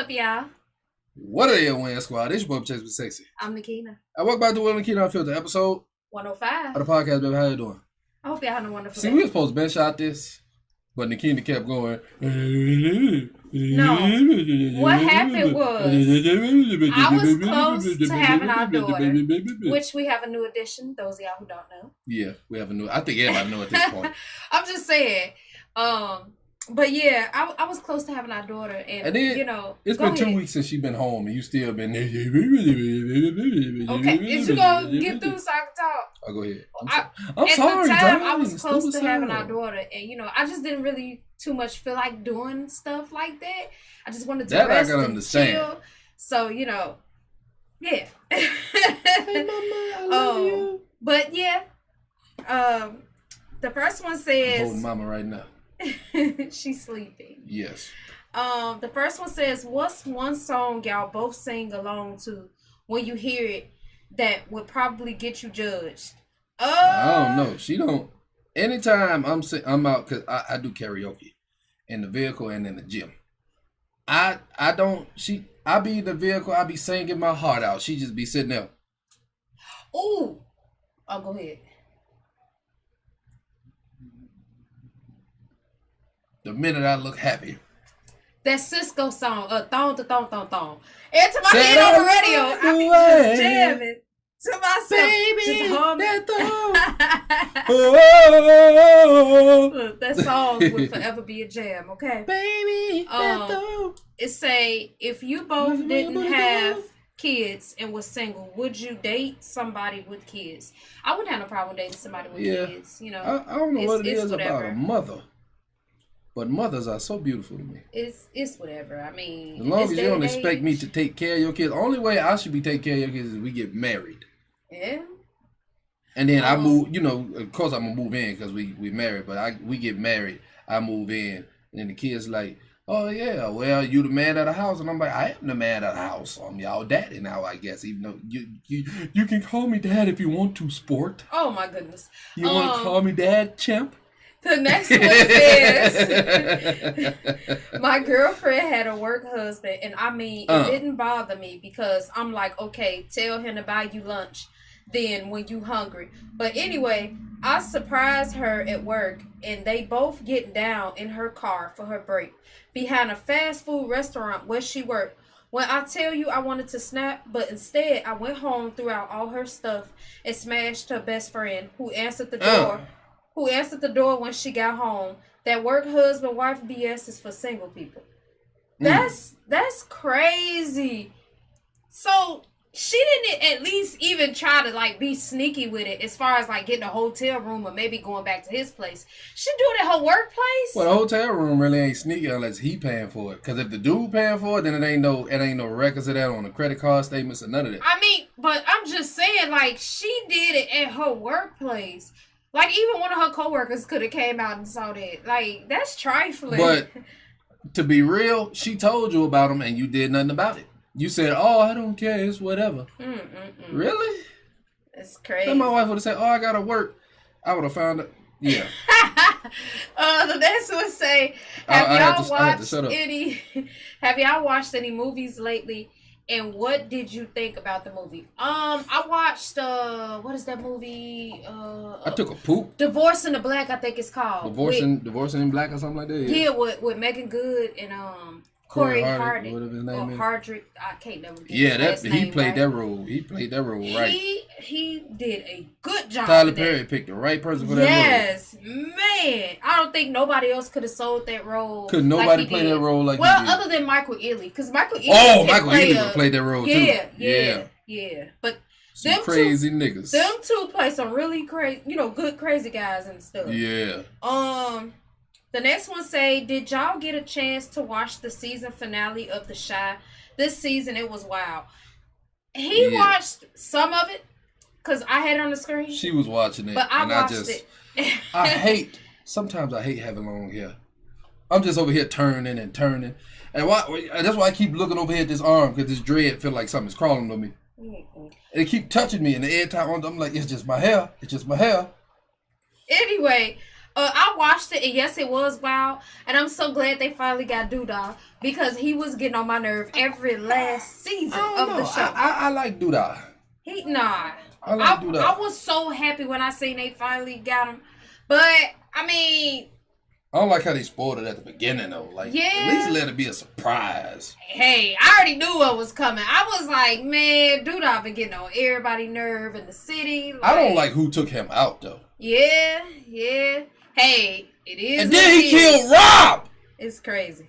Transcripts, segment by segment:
up, y'all? What are you Win Squad? This your boy Chase with Sexy. I'm Nakina. And welcome back to Nakina Unfiltered, episode 105 of the podcast, baby. How you doing? I hope y'all having a wonderful See, day. we were supposed to bench out this, but Nakina kept going. No. What happened was, I was close to having our daughter, which we have a new addition, those of y'all who don't know. Yeah, we have a new, I think everybody know at this point. I'm just saying. But yeah, I was close to having our daughter, and then, you know, it's been 2 weeks since she's been home, and you still been there. Okay, is you gonna get through so I can talk? Oh, go ahead. I'm sorry. At the time, I was close to having our daughter, and you know, I just didn't really too much feel like doing stuff like that. I just wanted to rest and chill. So you know, yeah. Hey, Mama, I love you. But yeah, the first one says, I'm holding Mama right now. She's sleeping. Yes. The first one says, what's one song y'all both sing along to when you hear it that would probably get you judged? I don't know. She don't. Anytime I'm out, because I do karaoke in the vehicle and in the gym. I be in the vehicle, I be singing my heart out. She just be sitting there. Ooh. Oh, go ahead. The minute I look happy. That Cisco song, thong to thong thong thong. Every time I hear it on the radio, I be just jamming to myself. Baby, just humming. Look, that song will forever be a jam, okay? Baby, it say, if you both didn't have kids and was single, would you date somebody with kids? I wouldn't have no problem dating somebody with kids. You know, I don't know what it is whatever. about a mother. But mothers are so beautiful to me. It's whatever. I mean, as long as you don't expect me to take care of your kids, the only way I should be taking care of your kids is we get married. Yeah. And then I move. You know, of course I'm gonna move in because we married. But we get married. I move in, and then the kids like, oh yeah, well you the man of the house, and I'm like, I am the man of the house. I'm y'all daddy now, I guess. Even though you can call me dad if you want to, sport. Oh my goodness. You want to call me dad, champ? The next one says, my girlfriend had a work husband, and I mean, it didn't bother me because I'm like, okay, tell him to buy you lunch then when you hungry. But anyway, I surprised her at work, and they both get down in her car for her break behind a fast food restaurant where she worked. When I tell you I wanted to snap, but instead I went home, threw out all her stuff, and smashed her best friend who answered the door. Who answered the door when she got home. That work husband wife BS is for single people. That's crazy. So she didn't at least even try to like be sneaky with it as far as like getting a hotel room or maybe going back to his place. She do it at her workplace. Well, the hotel room really ain't sneaky unless he paying for it. Cause if the dude paying for it, then it ain't no records of that on the credit card statements or none of that. I mean, but I'm just saying, like, she did it at her workplace. Like, even one of her coworkers could have came out and saw that. Like, that's trifling. But to be real, she told you about him and you did nothing about it. You said, oh, I don't care. It's whatever. Really? That's crazy. Then my wife would have said, oh, I got to work. I would have found it. Yeah. The next one say, have y'all watched any movies lately? And what did you think about the movie? I watched what is that movie? I took a poop. Divorce in the Black, I think it's called. Divorcing in Black or something like that. Yeah, with Megan Good and Corey Hardwick. Whatever his name is. Hardrick. I can't never get his he name played right. that role. He played that role right. He did a good job. Tyler Perry picked the right person for that role. Yes, man. I don't think nobody else could have sold that role. Could nobody play that role like he did? Other than Michael Ealy, because Michael Ealy. Michael Ealy would play that role too. Yeah. But some crazy niggas. Them two play some really crazy, good crazy guys and stuff. Yeah. The next one say, did y'all get a chance to watch the season finale of The Chi? This season, it was wild. He watched some of it, because I had it on the screen. She was watching it. But I watched it. Sometimes I hate having long hair. I'm just over here turning. And that's why I keep looking over here at this arm, because this dread feel like something's crawling on me. And it keep touching me, and every time I'm like, it's just my hair. It's just my hair. Anyway, I watched it, and yes, it was wild. And I'm so glad they finally got Doodah because he was getting on my nerve every last season of the show. I like Doodah. I like Doodah. I was so happy when I seen they finally got him. But, I mean... I don't like how they spoiled it at the beginning, though. Like, at least let it be a surprise. Hey, I already knew what was coming. I was like, man, Doodah been getting on everybody's nerve in the city. Like, I don't like who took him out, though. Yeah. Hey, it is. And then he killed Rob. It's crazy,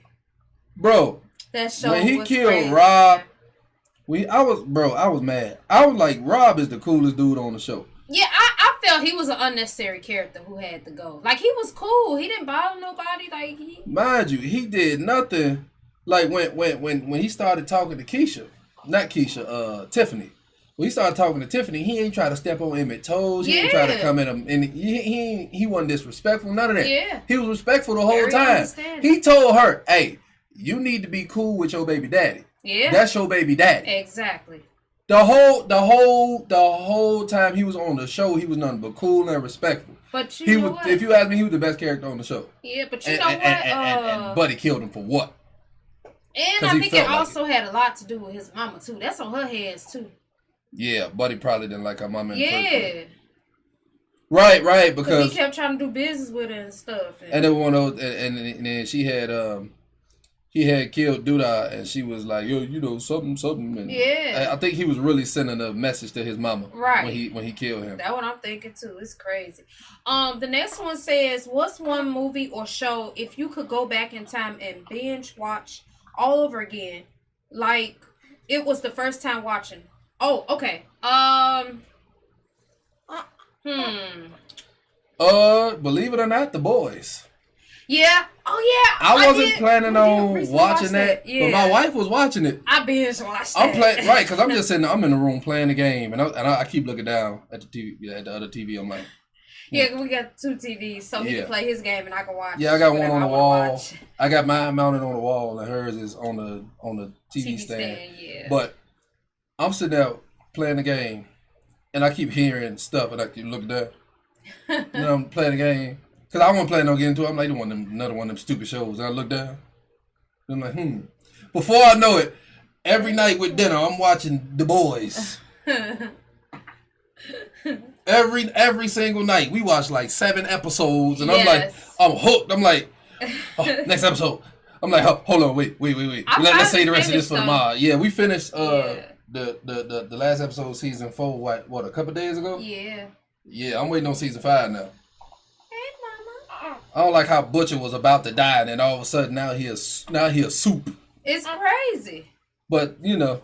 bro. That show when he was killed crazy, Rob, I was mad. I was like, Rob is the coolest dude on the show. Yeah, I felt he was an unnecessary character who had to go. Like, he was cool. He didn't bother nobody. Like, mind you, he did nothing. Like when he started talking to Tiffany. When he started talking to Tiffany, he ain't try to step on Emmett's toes. He ain't try to come at him, and he wasn't disrespectful. None of that. Yeah. He was respectful the whole time. He told her, "Hey, you need to be cool with your baby daddy. Yeah, that's your baby daddy." Exactly. The whole time he was on the show, he was nothing but cool and respectful. But you know what? If you ask me, he was the best character on the show. Yeah, but you know what? And Buddy killed him for what? And I think it also had a lot to do with his mama too. That's on her hands too. Yeah, Buddy probably didn't like her mama in the first place. Right, because he kept trying to do business with her and stuff. And then one of those, and then she had he had killed Doodah, and she was like, yo, you know, something. And I think he was really sending a message to his mama when he killed him. That's what I'm thinking too. It's crazy. The next one says, what's one movie or show if you could go back in time and binge watch all over again, like it was the first time watching? Oh, okay. Believe it or not, The Boys. Yeah. Oh yeah. I wasn't planning on watching that, but my wife was watching it. I binge watched that. I'm playing because I'm just sitting. I'm in the room playing the game, and I keep looking down at the TV, at the other TV. I'm like, yeah, we got two TVs, so he can play his game and I can watch. Yeah, I got one on the wall. I got mine mounted on the wall, and hers is on the TV stand. Yeah. But I'm sitting there playing the game, and I keep hearing stuff, and I keep looking down. And I'm playing the game. Because I wasn't planning on getting into it. I'm like, another one of them stupid shows. And I look down. And I'm like, Before I know it, every night with dinner, I'm watching The Boys. every single night. We watch like 7 episodes. And I'm like, I'm hooked. I'm like, next episode. I'm like, hold on, wait. Let's say the rest of this for tomorrow. Yeah, we finished the last episode of season 4, what, a couple days ago? Yeah. Yeah, I'm waiting on season 5 now. I don't like how Butcher was about to die, and then all of a sudden now he is soup. It's crazy. But you know,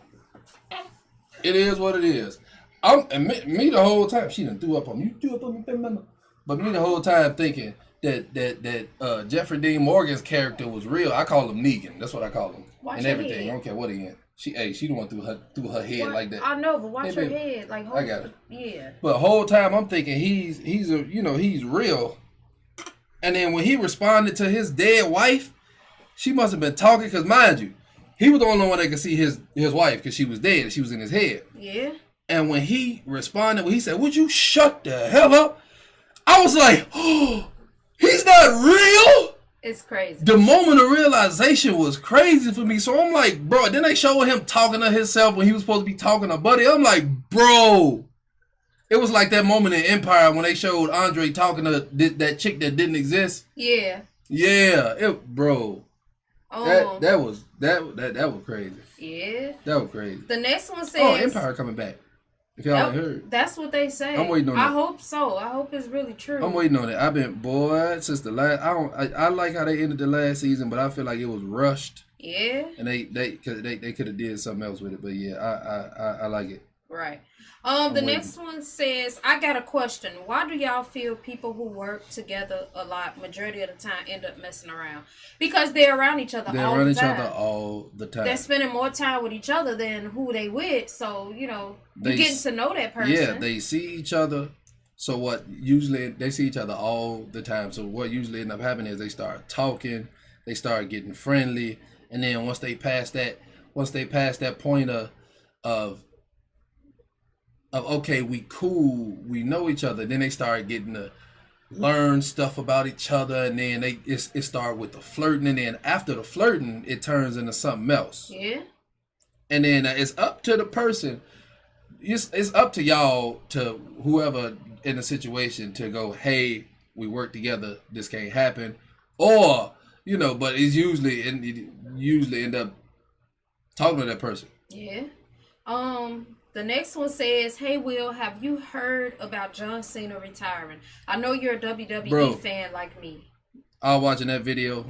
it is what it is. Me the whole time she done threw up on me. You threw up on me, but me the whole time thinking that Jeffrey Dean Morgan's character was real. I call him Negan. That's what I call him. And everything. I don't care what he in. She the one threw her head like that. I know, but watch her head. Like, I got it. Yeah. But the whole time I'm thinking he's real. And then when he responded to his dead wife, she must have been talking, because mind you, he was the only one that could see his wife because she was dead. She was in his head. Yeah. And when he responded, when he said, would you shut the hell up? I was like, oh, he's not real. It's crazy. The moment of realization was crazy for me. So I'm like, bro, then they showed him talking to himself when he was supposed to be talking to Buddy. I'm like, bro. It was like that moment in Empire when they showed Andre talking to that chick that didn't exist. Yeah. Yeah, bro. Oh. That was crazy. Yeah. That was crazy. The next one says, Empire coming back. If y'all ain't heard. That's what they say. I'm waiting on that. I hope so. I hope it's really true. I'm waiting on it. I've been since the last. I like how they ended the last season, but I feel like it was rushed. Yeah. And they could have did something else with it, but yeah, I like it. Right. The next one says, I got a question. Why do y'all feel people who work together a lot, majority of the time, end up messing around? Because they're around each other all the time. They're around each other all the time. They're spending more time with each other than who they with. So, you're getting to know that person. Yeah, they see each other. So what usually, they see each other all the time. So what usually end up happening is they start talking. They start getting friendly. And then once they pass that point of okay, we cool, we know each other, then they start getting learn stuff about each other, and then it start with the flirting, and then after the flirting, it turns into something else. Yeah. And then it's up to the person. It's up to y'all, to whoever in the situation, to go, hey, we work together, this can't happen, or but it's usually end up talking to that person. Yeah. The next one says, "Hey Will, have you heard about John Cena retiring? I know you're a WWE fan like me." I was watching that video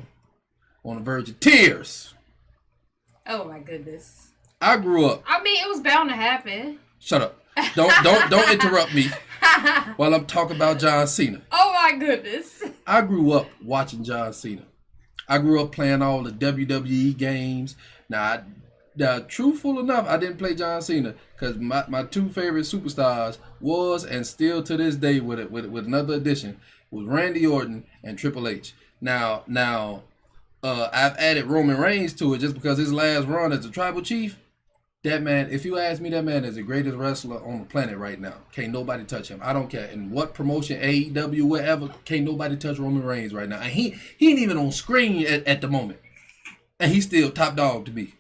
on the verge of tears. Oh my goodness. I grew up. I mean, it was bound to happen. Shut up. Don't interrupt me while I'm talking about John Cena. Oh my goodness. I grew up watching John Cena. I grew up playing all the WWE games. Now, truthful enough, I didn't play John Cena because my two favorite superstars was, and still to this day with another addition, was Randy Orton and Triple H. Now, I've added Roman Reigns to it just because his last run as a tribal chief. That man, if you ask me, that man is the greatest wrestler on the planet right now. Can't nobody touch him. I don't care in what promotion, AEW, whatever. Can't nobody touch Roman Reigns right now. And he ain't even on screen at the moment. And he's still top dog to me.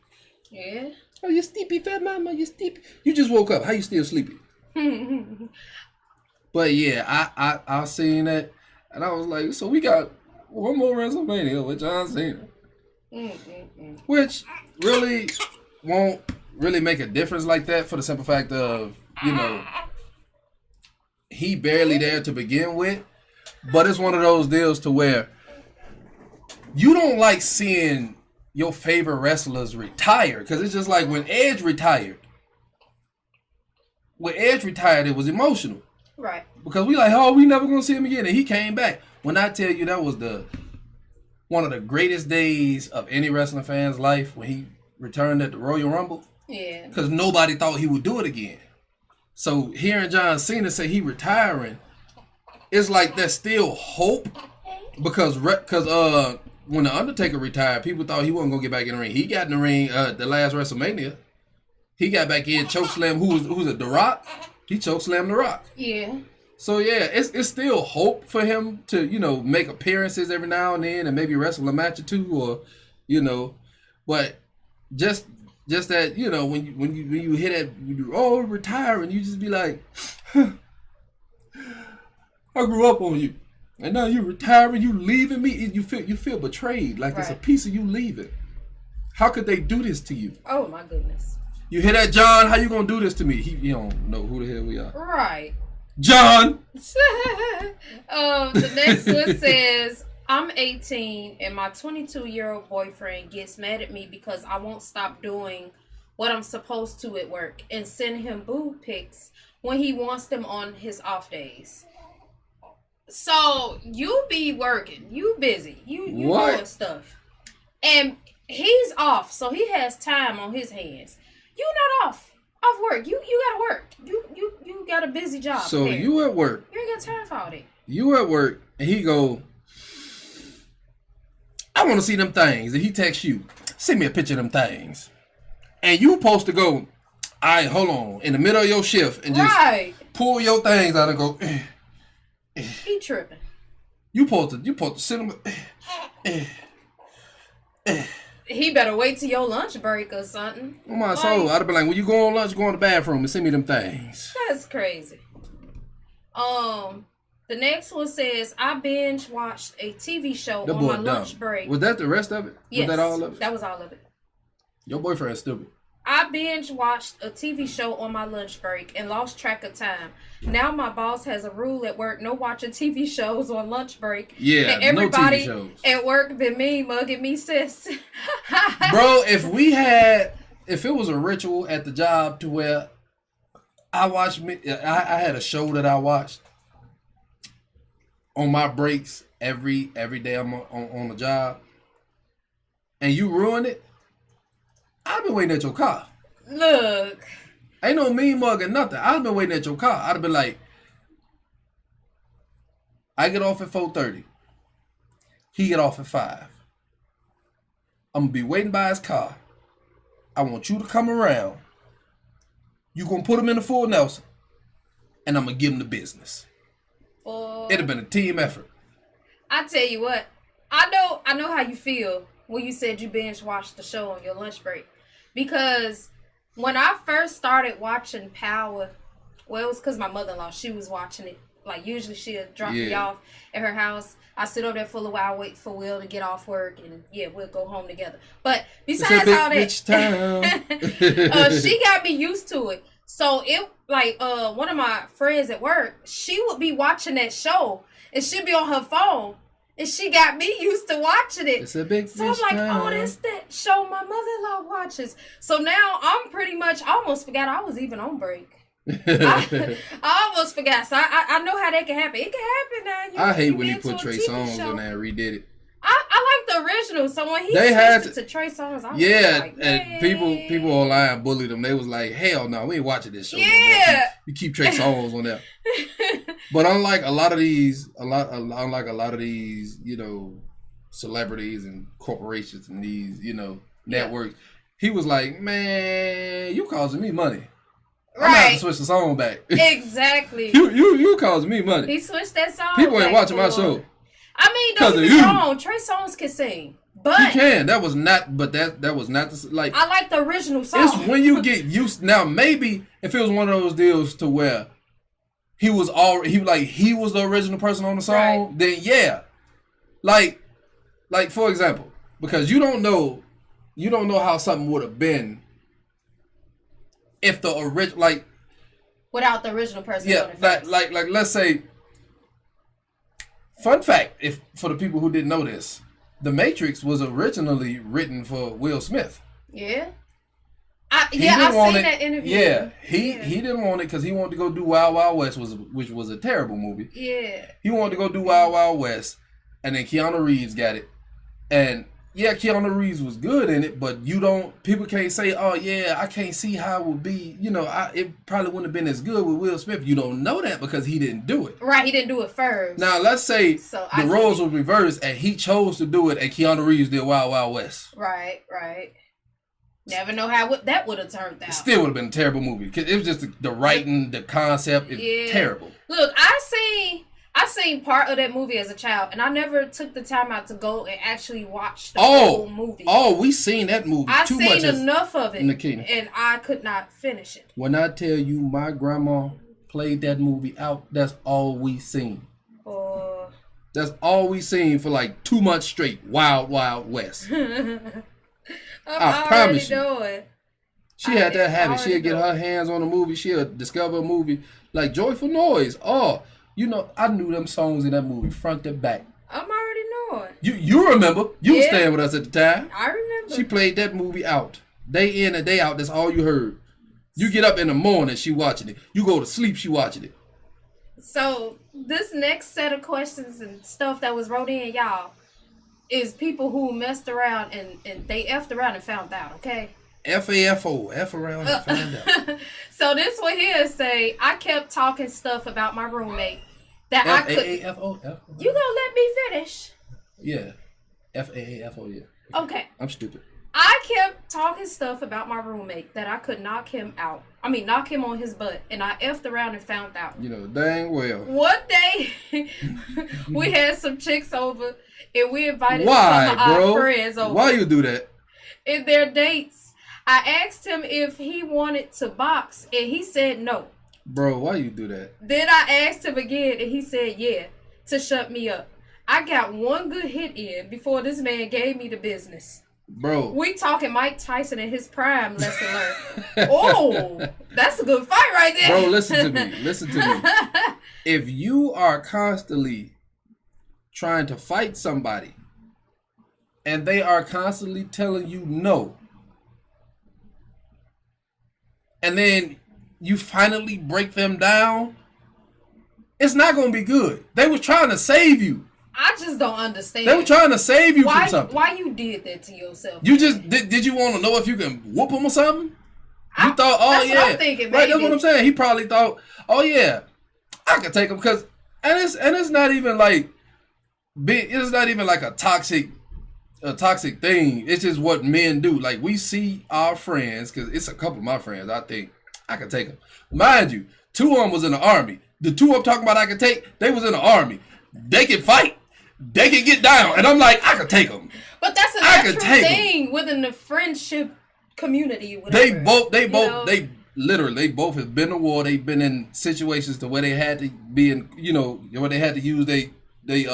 Yeah. Oh, you sleepy, fat mama. You sleepy. You just woke up. How you still sleepy? But yeah, I seen that, and I was like, so we got one more WrestleMania with John Cena, which really won't really make a difference like that, for the simple fact of he barely there to begin with. But it's one of those deals to where you don't like seeing your favorite wrestlers retire, because it's just like when Edge retired. When Edge retired, it was emotional. Right. Because we like, oh, we never gonna see him again, and he came back. When I tell you that was one of the greatest days of any wrestling fan's life, when he returned at the Royal Rumble. Yeah. Because nobody thought he would do it again. So hearing John Cena say he retiring, it's like there's still hope, because when the Undertaker retired, people thought he wasn't gonna get back in the ring. He got in the ring the last WrestleMania. He got back in, chokeslam. Who's it? The Rock. He chokeslammed The Rock. Yeah. So yeah, it's still hope for him to make appearances every now and then, and maybe wrestle a match or two, or but just that when you hit that, retire, and you just be like, I grew up on you, and now you retiring, you leaving me. You feel betrayed, like It's a piece of you leaving. How could they do this to you? Oh my goodness. You hear that, John? How you gonna do this to me? You don't know who the hell we are. Right. John! The next one says, I'm 18 and my 22-year-old boyfriend gets mad at me because I won't stop doing what I'm supposed to at work and send him boob pics when he wants them on his off days. So you be working, you busy, you doing stuff, and he's off, so he has time on his hands. You not off work. You gotta work. You got a busy job. So there. You at work. You ain't got time for all that. You at work, and he go, I want to see them things. And he texts you, send me a picture of them things. And you supposed to go, all right, hold on, in the middle of your shift, and just pull your things out and go. He tripping. You supposed to send him. He better wait till your lunch break or something. Oh my soul, I'd have been like, when you go on lunch, go in the bathroom and send me them things. That's crazy. The next one says, I binge watched a TV show on my lunch break. Was that the rest of it? Yes. Was that all of it? That was all of it. Your boyfriend's stupid. I binge watched a TV show on my lunch break and lost track of time. Now my boss has a rule at work: no watching TV shows on lunch break. Yeah, and everybody no TV shows at work been me mugging me, sis. Bro, if it was a ritual at the job to where I had a show that I watched on my breaks every day I'm on the job, and you ruin it, I've been waiting at your car. Look. Ain't no mean mug or nothing. I've been waiting at your car. I'd have been like, I get off at 4:30. He get off at 5. I'm going to be waiting by his car. I want you to come around. You going to put him in the full Nelson. And I'm going to give him the business. Boy. it'd have been a team effort. I tell you what, I know how you feel when you said you binge watched the show on your lunch break, because when I first started watching Power, well, it was because my mother-in-law, she was watching it. Like, usually she'll drop me off at her house. I sit over there for a little while, wait for Will to get off work, and we'll go home together. But besides all that, she got me used to it. So it one of my friends at work, she would be watching that show, and she'd be on her phone, and she got me used to watching it. It's a big so I'm like, time. oh, that's that show my mother-in-law watches. So now I'm pretty much, I almost forgot I was even on break. I almost forgot. So I know how that can happen. It can happen now. I hate when he put Trey Songz on there and redid it. I like the original. So when he switched it to Trey Songz, I was like, and people online bullied him. They was like, hell no, we ain't watching this show. Yeah, no more. You keep Trey Songz on there. But unlike a lot of these, you know, celebrities and corporations and these, you know, networks, he was like, man, you causing me money. I'm gonna have to switch the song back. Exactly. you causing me money. He switched that song. People ain't watching my show. I mean, don't get me wrong. Trey Songz can sing, but he can. That was not. But that was not the like. I like the original song. It's when you get used. Now maybe if it was one of those deals to where he was the original person on the song, right, then yeah, like for example, because you don't know how something would have been if the original without the original person. Yeah, like let's say. Fun fact, if for the people who didn't know this, The Matrix was originally written for Will Smith. Yeah. I've seen that interview. Yeah, he didn't want it because he wanted to go do Wild Wild West, which was a terrible movie. Yeah. He wanted to go do Wild Wild West, and then Keanu Reeves got it, and yeah, Keanu Reeves was good in it, but people can't say, oh yeah, I can't see how it would be, you know, it probably wouldn't have been as good with Will Smith. You don't know that because he didn't do it. Right, he didn't do it first. Now, let's say the roles were reversed and he chose to do it and Keanu Reeves did Wild Wild West. Right. Never know how that would have turned out. It still would have been a terrible movie because it was just the writing, the concept, it's terrible. Look, I seen part of that movie as a child, and I never took the time out to go and actually watch the whole movie. Oh, we seen that movie. I seen enough of it, Nakina, and I could not finish it. When I tell you my grandma played that movie out, that's all we seen. That's all we seen for like 2 months straight. Wild Wild West. I promise you. She had that habit. She'd get her hands on a movie. She'll discover a movie like Joyful Noise. Oh. You know, I knew them songs in that movie front to back. I'm already knowing. You remember. You were staying with us at the time. I remember. She played that movie out. Day in and day out, that's all you heard. You get up in the morning, she watching it. You go to sleep, she watching it. So, this next set of questions and stuff that was wrote in, y'all, is people who messed around and they effed around and found out, okay? F-A-F-O, F around and find out. So this one here say, I kept talking stuff about my roommate that I could. F-A-A-F-O? You gonna let me finish? Yeah. F-A-A-F-O, yeah. Okay. I'm stupid. I kept talking stuff about my roommate that I could knock him out. I mean, knock him on his butt. And I effed around and found out. You know, dang well. One day, we had some chicks over and we invited some of our friends over. Why you do that? In their dates. I asked him if he wanted to box, and he said no. Bro, why you do that? Then I asked him again, and he said yeah, to shut me up. I got one good hit in before this man gave me the business. Bro. We talking Mike Tyson in his prime, lesson learned. Oh, that's a good fight right there. Bro, listen to me. If you are constantly trying to fight somebody, and they are constantly telling you no, and then you finally break them down, it's not going to be good. They were trying to save you. I just don't understand. They were trying to save you from something. Why you did that to yourself? You just, did you want to know if you can whoop them or something? You thought, oh that's yeah. What I'm thinking, right, that's what I'm saying. He probably thought, oh yeah, I could take him because, and it's not even like, it's not even like a toxic thing. It's just what men do. Like we see our friends, because it's a couple of my friends. I think I could take them. Mind you, 2 of them was in the Army. The 2 I'm talking about I could take, they was in the Army. They can fight. They can get down. And I'm like, I could take them. But that's a natural thing within the friendship community. Whatever. They literally, they both have been to war. They've been in situations to where they had to be in, where they had to use they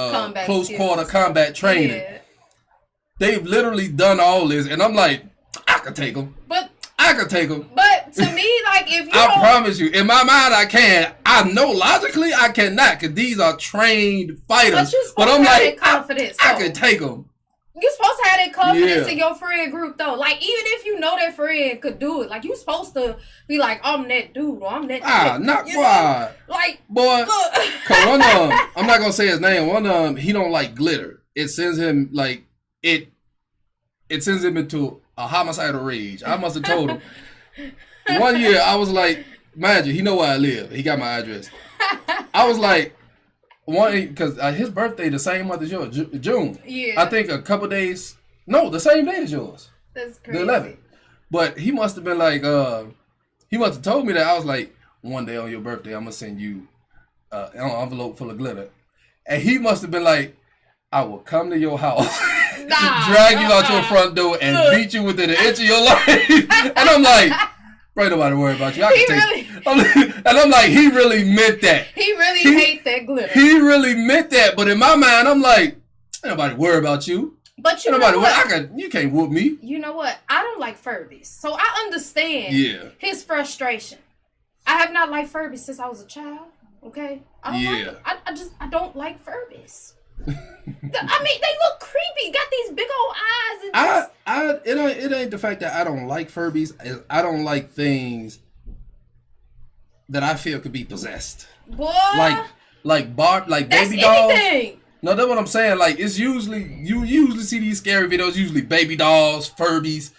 close quarter combat training. Yeah. They've literally done all this, and I'm like, I could take them. I could take them. But to me, like, if you I promise you, in my mind, I can. I know logically I cannot, because these are trained fighters. But I'm like, confidence, I could take them. You're supposed to have that confidence in your friend group, though. Like, even if you know that friend could do it, like, you're supposed to be like, I'm that dude, or I'm that not quite. Like, boy, cause one of them, I'm not gonna say his name. One of them, he don't like glitter. It sends him like it sends him into a homicidal rage. I must have told him. One year, I was like, mind you, he know where I live. He got my address. I was like, because his birthday the same month as yours, June. Yeah. I think a couple days. No, the same day as yours. That's crazy. The 11th. But he must have been like, he must have told me that. I was like, one day on your birthday, I'm gonna send you an envelope full of glitter. And he must have been like, I will come to your house, drag you out your front door, and beat you within an inch of your life. And I'm like, ain't nobody worry about you. I can take it. And I'm like, he really meant that. He really hate that glitter. He really meant that. But in my mind, I'm like, ain't nobody worry about you. But you know what? You can't whoop me. You know what? I don't like Furbies. So I understand his frustration. I have not liked Furbies since I was a child. Okay? I don't like Furbies. I mean, they look creepy. Got these big old eyes. And it ain't the fact that I don't like Furbies. I don't like things that I feel could be possessed. Boy, like baby dolls. Anything. No, that's what I'm saying. Like, it's you usually see these scary videos. Usually baby dolls, Furbies.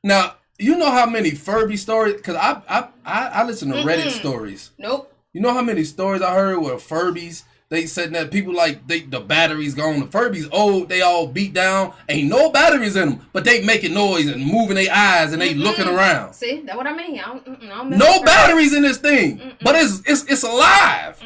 Now you know how many Furby stories? Because I listen to Reddit stories. Nope. You know how many stories I heard where Furbies. They said that people like the battery's gone. The Furbies old. They all beat down. Ain't no batteries in them, but they making noise and moving their eyes and they looking around. See, that's what I mean. I don't no batteries in this thing, but it's alive.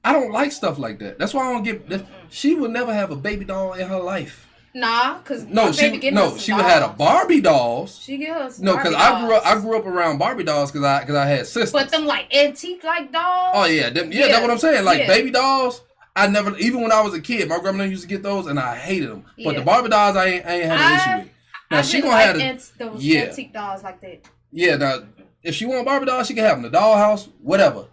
I don't like stuff like that. That's why I don't get. She would never have a baby doll in her life. Nah, cause she would have a Barbie dolls. She gives because I grew up around Barbie dolls because I had sisters. But them like antique like dolls. Oh yeah, that's what I'm saying. Like baby dolls, I never even when I was a kid, my grandmother used to get those and I hated them. Yeah. But the Barbie dolls, I ain't had an issue with. Now she gonna have those antique dolls like that. Yeah, now if she want Barbie dolls, she can have them. The dollhouse, whatever.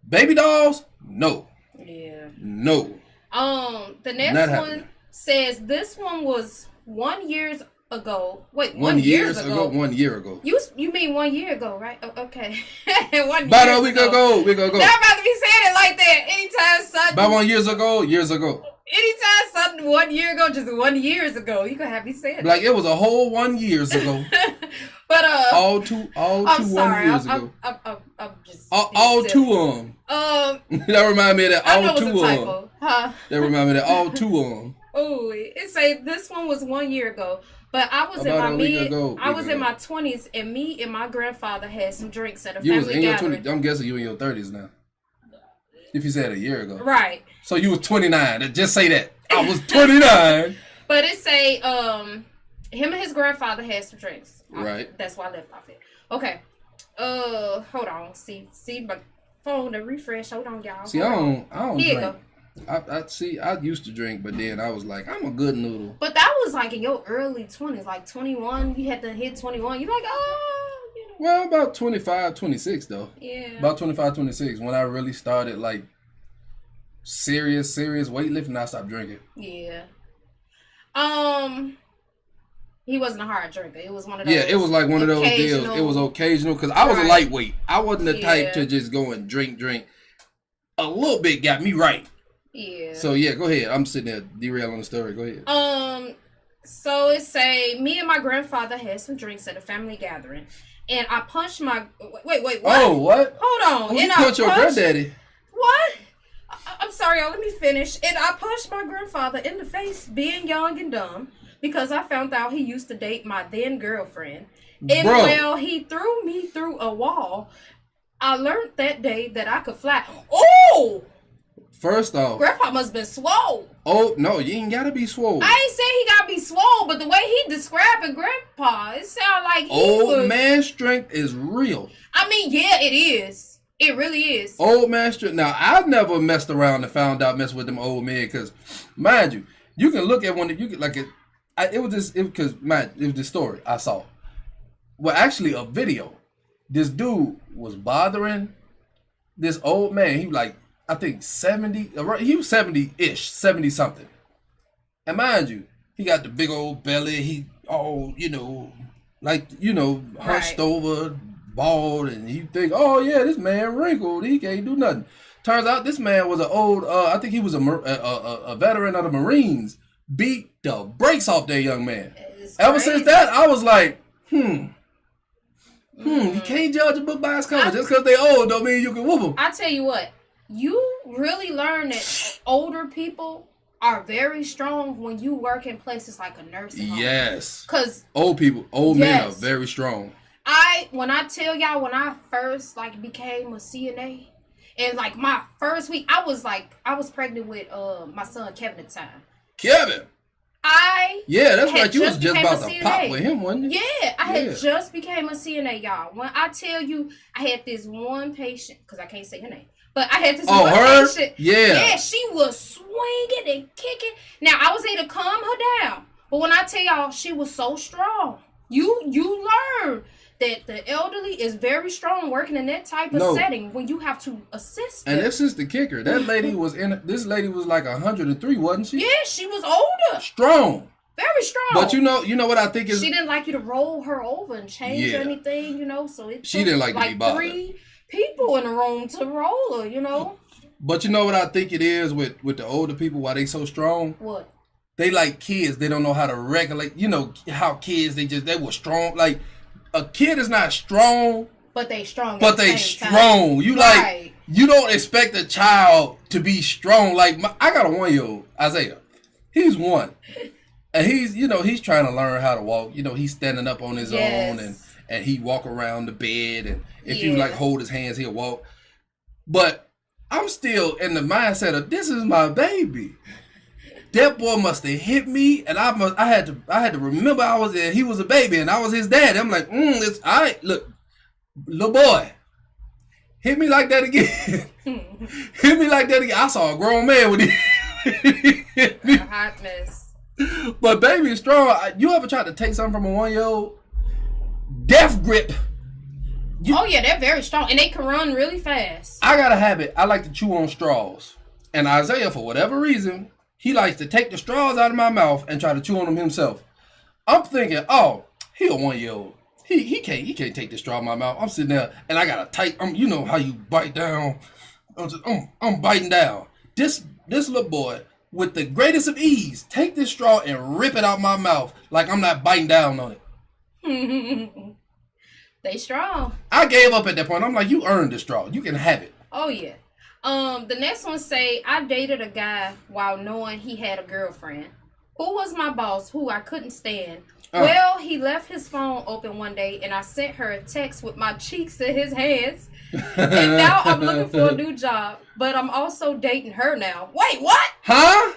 Baby dolls, no. Yeah. No. The next one says this one was 1 year ago. Wait, 1 year ago? 1 year ago. You mean 1 year ago, right? Oh, okay. 1 year ago. About we gonna go. They're about to be saying it like that. Anytime something. About 1 year ago. Anytime something 1 year ago, just 1 year ago. You can have me say it. Like it was a whole 1 year ago. But all two 1 year ago. I'm just all two of them. That remind me of that. All two of them. Huh? That remind me of that. All two of them. Oh, it say this one was 1 year ago, but I was in my 20s, and me and my grandfather had some drinks at a family gathering. I'm guessing you in your 30s now. If you said a year ago, right? So you was 29. Just say that I was 29. But it say him and his grandfather had some drinks. Right. That's why I left off it. Okay. Hold on. See my phone to refresh. Hold on, y'all. See, I don't drink. I used to drink, but then I was like, I'm a good noodle. But that was like in your early 20s, like 21. You had to hit 21. You're like, Well, about 25, 26 though. Yeah. About 25, 26 when I really started like serious weightlifting. I stopped drinking. Yeah. He wasn't a hard drinker. It was one of those. Yeah, it was like one of those deals. It was occasional because I was a lightweight. I wasn't the type to just go and drink. A little bit got me right. Yeah. So yeah, go ahead. I'm sitting there derailing the story. Go ahead. So it say me and my grandfather had some drinks at a family gathering, and I punched my wait. What? Oh, what? Hold on. You punched your granddaddy. What? I'm sorry, y'all. Let me finish. And I punched my grandfather in the face, being young and dumb. because I found out he used to date my then girlfriend. And while he threw me through a wall, I learned that day that I could fly. Oh! First off, Grandpa must have been swole. Oh, no, you ain't gotta be swole. I ain't say he gotta be swole, but the way he describing Grandpa, it sound like old man strength is real. I mean, yeah, it is. It really is. Old man strength. Now, I've never messed around and found out mess with them old men, because, mind you, you can look at one that you could, like, it was the story I saw. Well, actually, a video. This dude was bothering this old man. He was like, I think 70, he was 70-ish, 70-something. And mind you, he got the big old belly. He all, hunched over, bald, and you think, oh yeah, this man wrinkled. He can't do nothing. Turns out this man was an old, I think he was a veteran of the Marines. Beat the brakes off that young man. Ever since that, I was like, you can't judge a book by its cover. Just because they old don't mean you can whoop them. I tell you what. You really learn that older people are very strong when you work in places like a nursing home. Yes. Because old men are very strong. When I tell y'all, when I first became a CNA, and my first week, I was pregnant with my son Kevin at the time. Kevin. Yeah, that's right. You was just about to pop with him, wasn't you? Yeah, I had just became a CNA, y'all. When I tell you, I had this one patient, because I can't say her name. But I had this one patient. Yeah, she was swinging and kicking. Now, I was able to calm her down. But when I tell y'all, she was so strong. You learn that the elderly is very strong working in that type of setting when you have to assist them. And this is the kicker. That lady this lady was like 103, wasn't she? Yeah, she was older. Strong. Very strong. But you know what I think is... She didn't like you to roll her over and change anything, so she didn't like to be bothered. 3 people in the room to roll her, But you know what I think it is with the older people, why they so strong? What? They like kids. They don't know how to regulate. How kids, they were strong. Like, a kid is not strong. But they strong. But they strong. Time. You don't expect a child to be strong. Like, I got a 1-year-old, Isaiah. He's 1. And he's trying to learn how to walk. He's standing up on his own and he walk around the bed, and if you hold his hands, he'll walk. But I'm still in the mindset of, this is my baby. That boy must have hit me, and I had to remember he was a baby and I was his dad. I'm like, it's all right. Look, little boy, hit me like that again. Hit me like that again. I saw a grown man with it. A hot mess. But baby is strong. You ever tried to take something from a 1-year-old? Death grip. They're very strong, and they can run really fast. I got a habit. I like to chew on straws, and Isaiah, for whatever reason, he likes to take the straws out of my mouth and try to chew on them himself. I'm thinking, he a 1-year-old. He can't take the straw out of my mouth. I'm sitting there, and I got a tight. You know how you bite down. I'm biting down. This little boy, with the greatest of ease, take this straw and rip it out my mouth like I'm not biting down on it. They strong. I gave up at that point. I'm like, you earned the straw. You can have it. Oh yeah. The next one say, I dated a guy while knowing he had a girlfriend who was my boss, who I couldn't stand. Well, he left his phone open one day, and I sent her a text with my cheeks in his hands. And now I'm looking for a new job, but I'm also dating her now. Wait, what? Huh?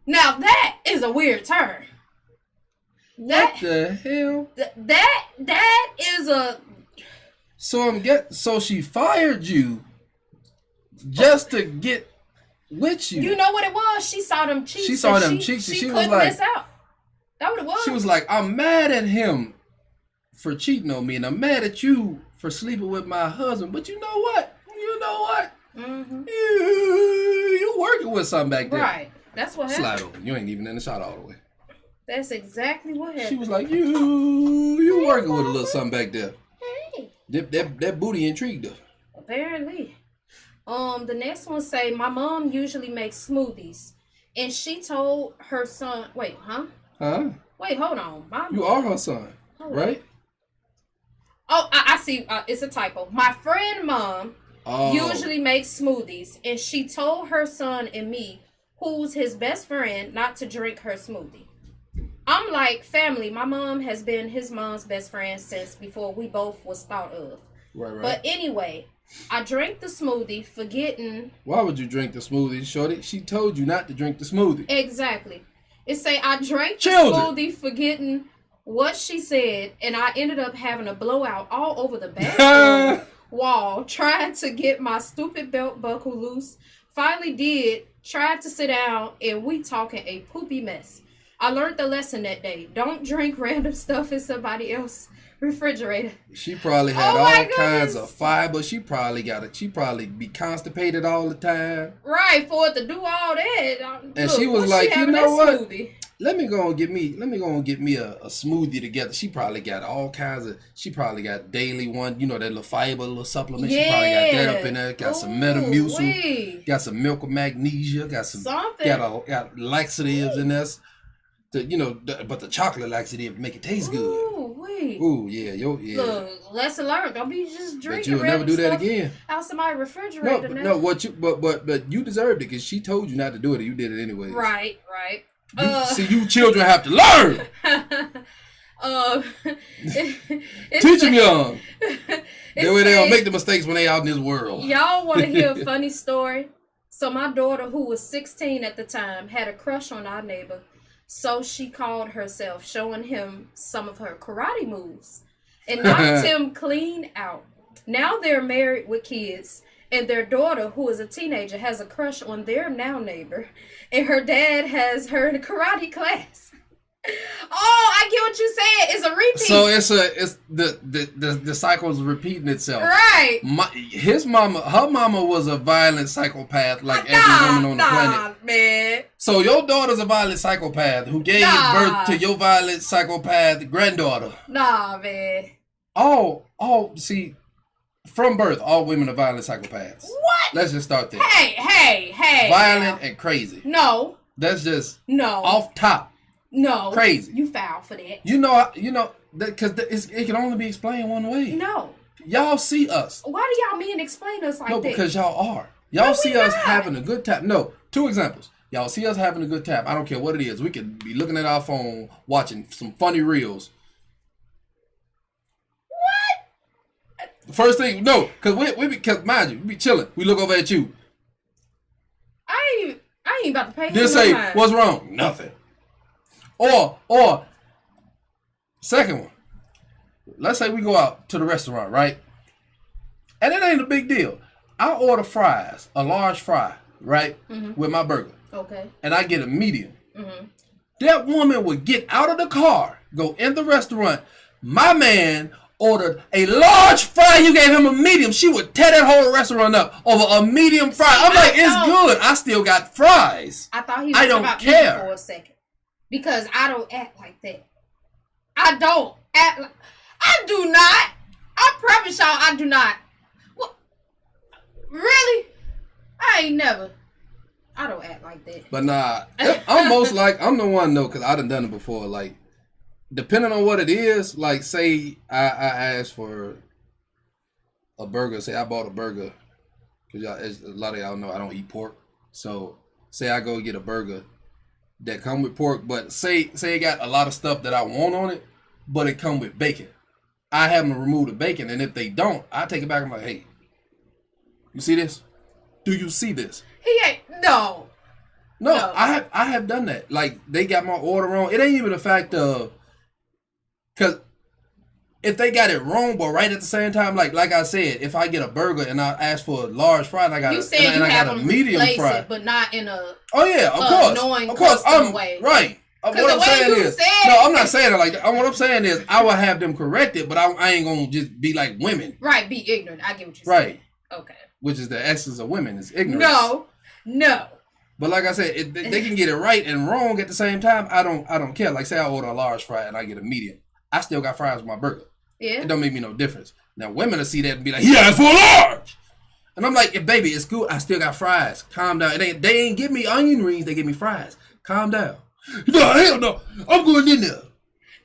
Now that is a weird turn. What the hell? That is a... So she fired you just to get with you. You know what it was? She saw them cheeks. She saw them cheeks, and she was like, miss out. That what it was. She was like, I'm mad at him for cheating on me, and I'm mad at you for sleeping with my husband. But you know what? Mm-hmm. You working with something back there. Right. That's what happened. Slide over. You ain't even in the shot all the way. That's exactly what happened. She was like, you working with a little something back there. Hey. That booty intrigued her. Apparently. The next one say, my mom usually makes smoothies, and she told her son, wait, huh? Huh? Wait, hold on. You are her son, right? Oh, I see. It's a typo. My friend mom usually makes smoothies, and she told her son and me, who's his best friend, not to drink her smoothie. I'm like family. My mom has been his mom's best friend since before we both was thought of. Right. But anyway, I drank the smoothie, forgetting. Why would you drink the smoothie, shorty? She told you not to drink the smoothie. Exactly. It say I drank the smoothie, forgetting what she said, and I ended up having a blowout all over the bathroom wall, trying to get my stupid belt buckle loose. Finally did. Tried to sit down, and we talking a poopy mess. I learned the lesson that day. Don't drink random stuff in somebody else's refrigerator. She probably had all kinds of fiber. She probably be constipated all the time. Right, for it to do all that. And she was like, you know what? Smoothie? Let me go and get me a smoothie together. She probably got all kinds of. She probably got daily one. You know that little fiber, little supplement. Yeah. She probably got that up in there. Got some Metamucil. Got some milk of magnesia. Got some something. Got laxatives in there. But the chocolate laxative make it taste good. Ooh, yeah. Look, lesson learned. Don't be just drinking. But you'll never do that again. Out somebody's refrigerator. But you deserved it because she told you not to do it and you did it anyway. Right. See, you children have to learn. Teach them young. That way they don't make the mistakes when they out in this world. Y'all want to hear a funny story? So my daughter, who was 16 at the time, had a crush on our neighbor. So she called herself, showing him some of her karate moves, and knocked him clean out. Now they're married with kids, and their daughter, who is a teenager, has a crush on their now neighbor, and her dad has her in a karate class. Oh, I get what you said. It's a repeat. So it's the cycle's repeating itself. Right. Her mama was a violent psychopath, like every woman on the planet. Man. So your daughter's a violent psychopath who gave birth to your violent psychopath granddaughter. Nah, man. See, from birth, all women are violent psychopaths. What? Let's just start there. Hey. Violent and crazy. No. That's just no off top. No. Crazy. You foul for that. You know because it can only be explained one way. No. Y'all see us. Why do y'all mean explain us like that? No, because y'all are. Y'all see us having a good time. No, 2 examples. Y'all see us having a good time. I don't care what it is. We could be looking at our phone, watching some funny reels. What? First thing, no, because mind you, we be chilling. We look over at you. I ain't about to pay him. Then say, what's wrong? Nothing. Or second one. Let's say we go out to the restaurant, right? And it ain't a big deal. I order fries, a large fry, right? Mm-hmm. With my burger. Okay. And I get a medium. Mm-hmm. That woman would get out of the car, go in the restaurant. My man ordered a large fry. You gave him a medium. She would tear that whole restaurant up over a medium fry. I'm like, it's good. I still got fries. I thought he was about me for a second. Because I don't act like that. I don't act like... I do not. I promise y'all I do not. What? Really? I ain't never. I don't act like that. But nah, I'm the one though, because I done it before. Like, depending on what it is, like say I asked for a burger. Say I bought a burger. Because a lot of y'all know I don't eat pork. So say I go get a burger that come with pork, but say it got a lot of stuff that I want on it, but it come with bacon. I have them remove the bacon, and if they don't, I take it back. I'm like, hey, you see this? Do you see this? He ain't. No. I have done that. Like, they got my order wrong. It ain't even the fact of, because if they got it wrong, but right at the same time, like I said, if I get a burger and I ask for a large fry and I got a medium fry, it, but not in a annoying way. Right. What I'm saying is, I'm not saying it like that. What I'm saying is, I will have them correct it, but I ain't gonna just be like women. Right. Be ignorant. I get what you're saying. Right. Okay. Which is the essence of women, is ignorance. No. But like I said, they can get it right and wrong at the same time. I don't care. Like say I order a large fry and I get a medium, I still got fries with my burger. Yeah. It don't make me no difference. Now women will see that and be like, yeah, for a large. And I'm like, baby, it's cool. I still got fries. Calm down. They ain't give me onion rings. They give me fries. Calm down. No, hell no. I'm going in there.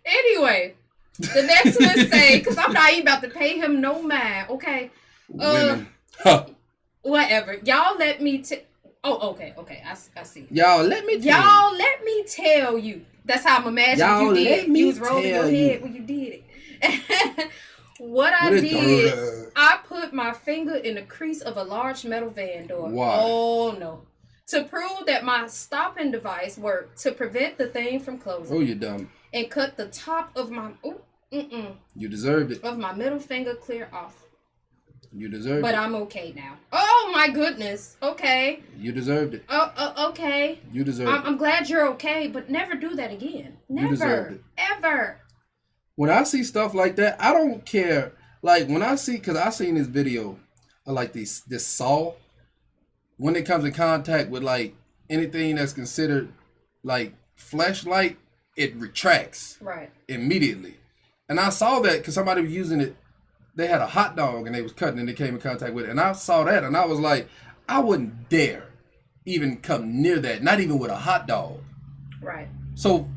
Anyway, the next one say, because I'm not even about to pay him no mind, okay? Women. Whatever. Y'all let me... Oh, okay. I see. Y'all, let me tell you. That's how I'm imagining you did. You was rolling your head when you did it. What I did, I put my finger in the crease of a large metal van door. Why? Oh, no. To prove that my stopping device worked to prevent the thing from closing. Oh, you dumb. And cut the top of my... You deserved it. Of my middle finger clear off. You deserved it. But I'm okay now. Oh, my goodness. Okay. You deserved it. Okay. You deserved it. I'm glad you're okay, but never do that again. Never. You deserved it. Ever. When I see stuff like that, I don't care. Like, when I see, because I seen this video of, like, this saw, when it comes in contact with, like, anything that's considered, like, fleshlight, it retracts. Right. Immediately. And I saw that because somebody was using it. They had a hot dog and they was cutting and they came in contact with it. And I saw that and I was like, I wouldn't dare even come near that. Not even with a hot dog. Right. So,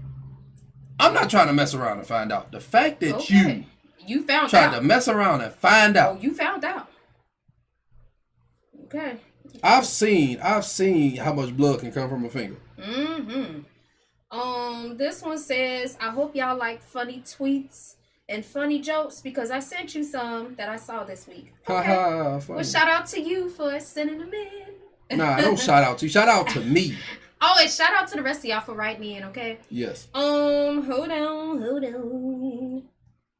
I'm not trying to mess around and find out. The fact that you found tried out. to mess around and find out. Oh, you found out. Okay. I've seen how much blood can come from a finger. This one says, I hope y'all like funny tweets and funny jokes because I sent you some that I saw this week. Okay. Well, shout out to you for sending them in. Nah, don't shout out to you. Shout out to me. Oh, and shout out to the rest of y'all for writing me in, okay? Yes. Hold on.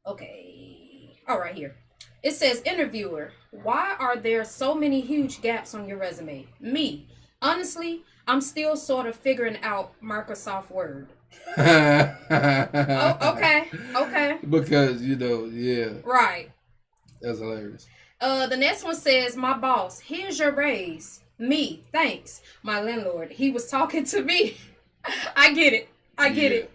Okay. All right, here. It says, interviewer, why are there so many huge gaps on your resume? Me. Honestly, I'm still sort of figuring out Microsoft Word. Oh, okay. Because, yeah. Right. That's hilarious. The next one says, my boss, here's your raise. Me, thanks. My landlord, he was talking to me. I get it. Okay.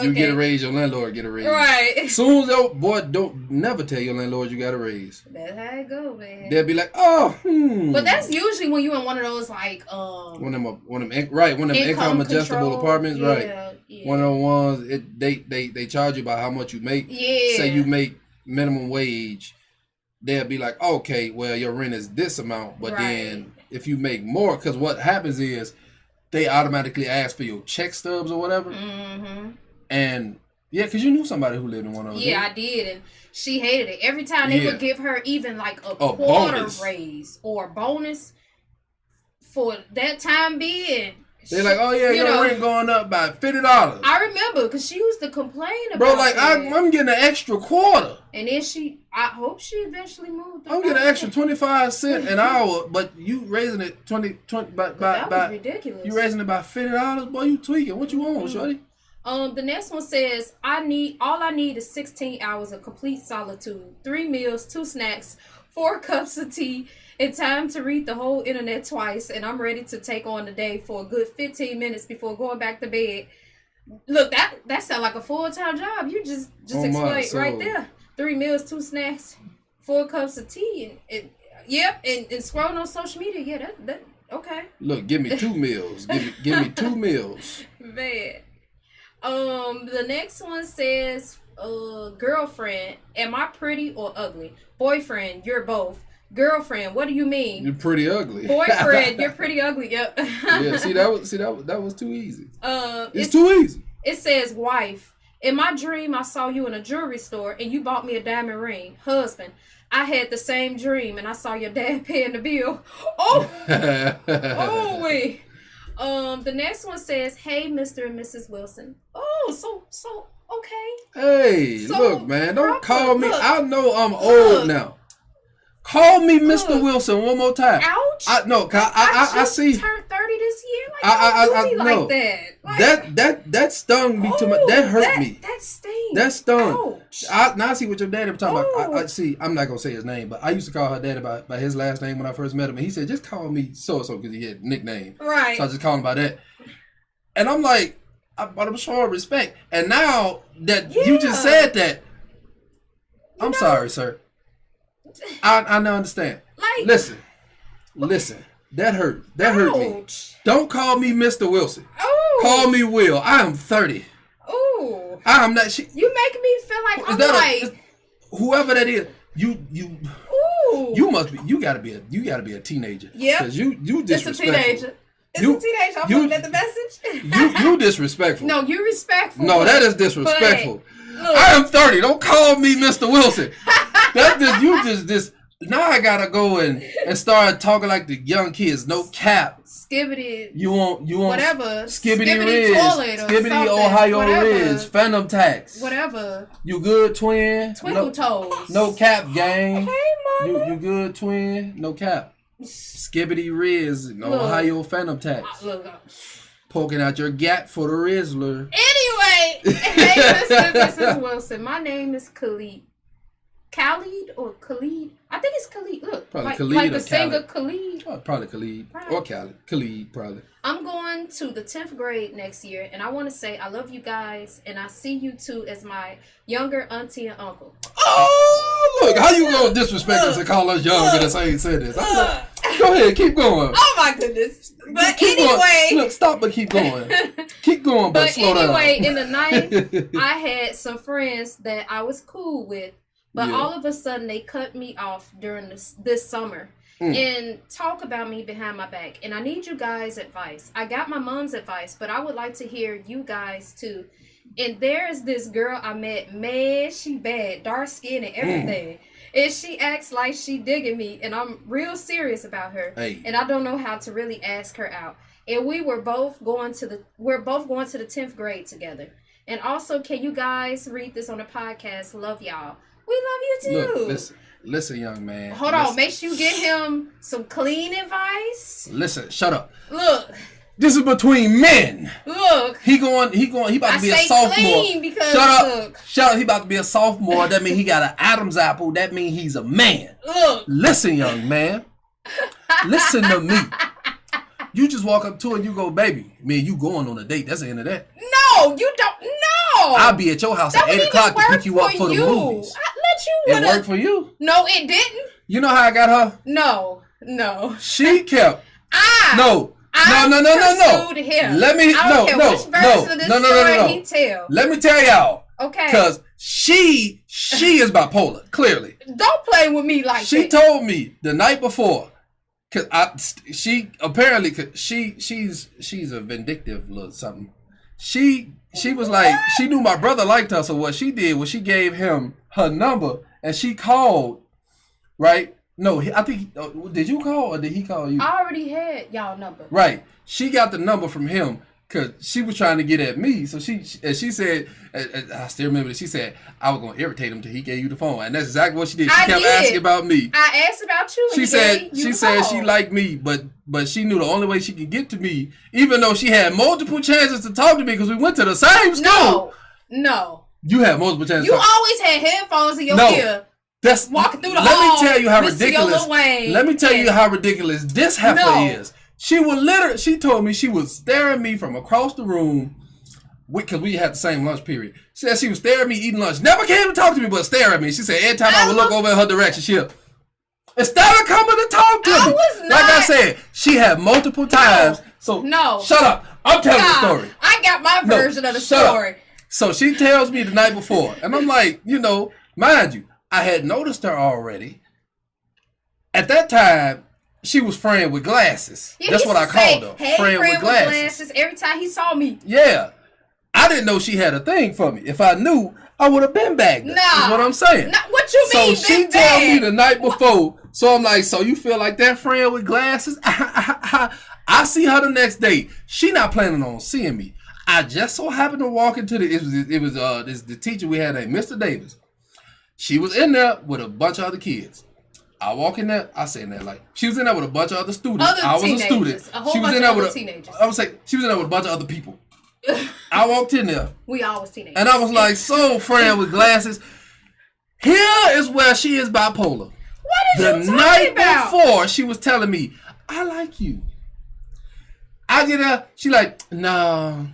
You get a raise, your landlord get a raise. Right. Soon as your boy, don't never tell your landlord you got a raise. That's how it go, man. They'll be like, oh, But that's usually when you in one of those like one of them income adjustable apartments, right? Yeah. One of the ones they charge you by how much you make. Yeah. Say you make minimum wage, they'll be like, okay, well your rent is this amount, but then if you make more, because what happens is they automatically ask for your check stubs or whatever. Mm-hmm. And yeah, because you knew somebody who lived in one of those. Yeah, I did, and she hated it. Every time they would give her even like a quarter bonus. Raise or bonus for that time being. They're like, oh yeah, your rent going up by $50. I remember because she used to complain about. Bro, like I'm getting an extra quarter. And then I hope she eventually moved. I'm getting an extra 25 cents an hour, but you raising it 20 that was ridiculous. You raising it by $50, boy. You tweaking. What you want, shorty? The next one says, all I need is 16 hours of complete solitude, 3 meals, 2 snacks, 4 cups of tea, and time to read the whole internet twice, and I'm ready to take on the day for a good 15 minutes before going back to bed. Look, that sounds like a full-time job. You just explained right there. 3 meals, 2 snacks, 4 cups of tea, and scrolling on social media. Yeah, that okay. Look, give me 2 meals. Give me 2 meals. Man. The next one says, girlfriend, am I pretty or ugly? Boyfriend, you're both. Girlfriend, what do you mean? You're pretty ugly. Boyfriend, you're pretty ugly. Yep. Yeah, that was too easy. It's too easy. It says, wife, in my dream I saw you in a jewelry store and you bought me a diamond ring. Husband, I had the same dream and I saw your dad paying the bill. Wait. The next one says, hey, Mr. and Mrs. Wilson. Oh, so okay. Hey, so look, man, don't call me. I know I'm old now. Call me Mr. Wilson one more time. Ouch. I see. Turned 30 this year. Like, I know. Like that. That stung me to my. That hurt me. That stings. That stung. Ouch. Now I see what your daddy was talking about. I see. I'm not gonna say his name, but I used to call her daddy by his last name when I first met him, and he said, "Just call me so and so," because he had a nickname. Right. So I just called him by that. And I'm like, but I'm showing respect. And now that you just said that, I'm sorry, sir. I now understand. Like, listen. That hurt. That hurt me. Don't call me Mr. Wilson. Oh. Call me Will. I am 30. Oh. I am not. You making me feel like I'm like whoever that is. You. Ooh. You must be. You gotta be a teenager. Yeah. Because you disrespectful. Just a teenager. It's a teenager. I'm looking at the message. you disrespectful. No, you're respectful. No, that is disrespectful. I am 30. Don't call me Mr. Wilson. That's just you just now I gotta go and start talking like the young kids. No cap. Skibbity. You want whatever. Skibbity Riz. Skibbity Ohio Riz. Phantom Tax. Whatever. You good, twin? Twinkle toes. No cap, gang. Hey, mama. You good, twin? No cap. Skibbity Riz. Ohio Phantom Tax. Look. Poking out your gap for the Rizzler. Anyway, hey, Mr. Wilson. My name is Khalid. Khalid or Khalid? I think it's Khalid. Look, probably like, Khalid like or the singer Khalid. Khalid. Probably Khalid or Khalid, probably. I'm going to the 10th grade next year, and I want to say I love you guys, and I see you two as my younger auntie and uncle. Oh, look, how you gonna disrespect us and call us younger than say this? Go ahead, keep going. Oh my goodness. But keep anyway. Going. Look, stop, but keep going. Keep going, but slow down. But anyway, in the ninth, I had some friends that I was cool with. But all of a sudden, they cut me off during this summer and talk about me behind my back. And I need you guys' advice. I got my mom's advice, but I would like to hear you guys too. And there's this girl I met. Man, she bad, dark skin and everything. And she acts like she digging me, and I'm real serious about her. Hey. And I don't know how to really ask her out. And we're both going to the 10th grade together. And also, can you guys read this on the podcast? Love y'all. We love you too. Look, listen, young man. Hold on. Make sure you get him some clean advice. Listen, shut up. Look. This is between men. Look. He about to be a sophomore. Clean because Shut up. He about to be a sophomore. That means he got an Adam's apple. That means he's a man. Look. Listen, young man. Listen to me. You just walk up to her and you go, baby, man, you going on a date. That's the end of that. No, you don't. No. I'll be at your house at 8 o'clock to pick you up for the movies. It worked for you. No, it didn't. You know how I got her? No. She kept. No. Him. Let me. I don't care which version of this story he tell. Let me tell y'all. Okay. Because she is bipolar. Clearly. Don't play with me like that. She told me the night before. Cause she's a vindictive little something. She was like, she knew my brother liked her, so what she did was she gave him her number and she called, right? No, I think, did you call or did he call you? I already had y'all number. Right. She got the number from him because she was trying to get at me. So she said, I still remember that she said, I was going to irritate him till he gave you the phone. And that's exactly what she did. She kept asking about me. I asked about you. She said she liked me, but she knew the only way she could get to me, even though she had multiple chances to talk to me because we went to the same school. No. You had multiple chances. You always had headphones in your ear. That's walking through the hall. Let me tell you how ridiculous. Let me tell you how ridiculous this heifer is. She would literally. She told me she was staring at me from across the room, because we had the same lunch period. She said she was staring at me eating lunch. Never came to talk to me, but stare at me. She said every time I would look over in her direction, she'll. Instead of coming to talk to me, like I said, she had multiple times. So shut up. I'm telling the story. I got my version of the story. Up. So she tells me the night before, and I'm like, mind you, I had noticed her already. At that time, she was friend with glasses. Yeah, that's what I called her. Hey, friend with glasses. Every time he saw me. Yeah. I didn't know she had a thing for me. If I knew, I would have been bagged. Nah. Is what I'm saying. What you mean? So she told me the night before. So I'm like, so you feel like that friend with glasses? I see her the next day. She not planning on seeing me. I just so happened to walk into the teacher we had named Mr. Davis. She was in there with a bunch of other kids. I walk in there. I say in there like she was in there with a bunch of other students. I was a student. She was in there with teenagers. I would say she was in there with a bunch of other people. I walked in there. We all was teenagers. And I was like, so friend with glasses. Here is where she is bipolar. What is you talking about? The night before, she was telling me, I like you. I get her. She like, no.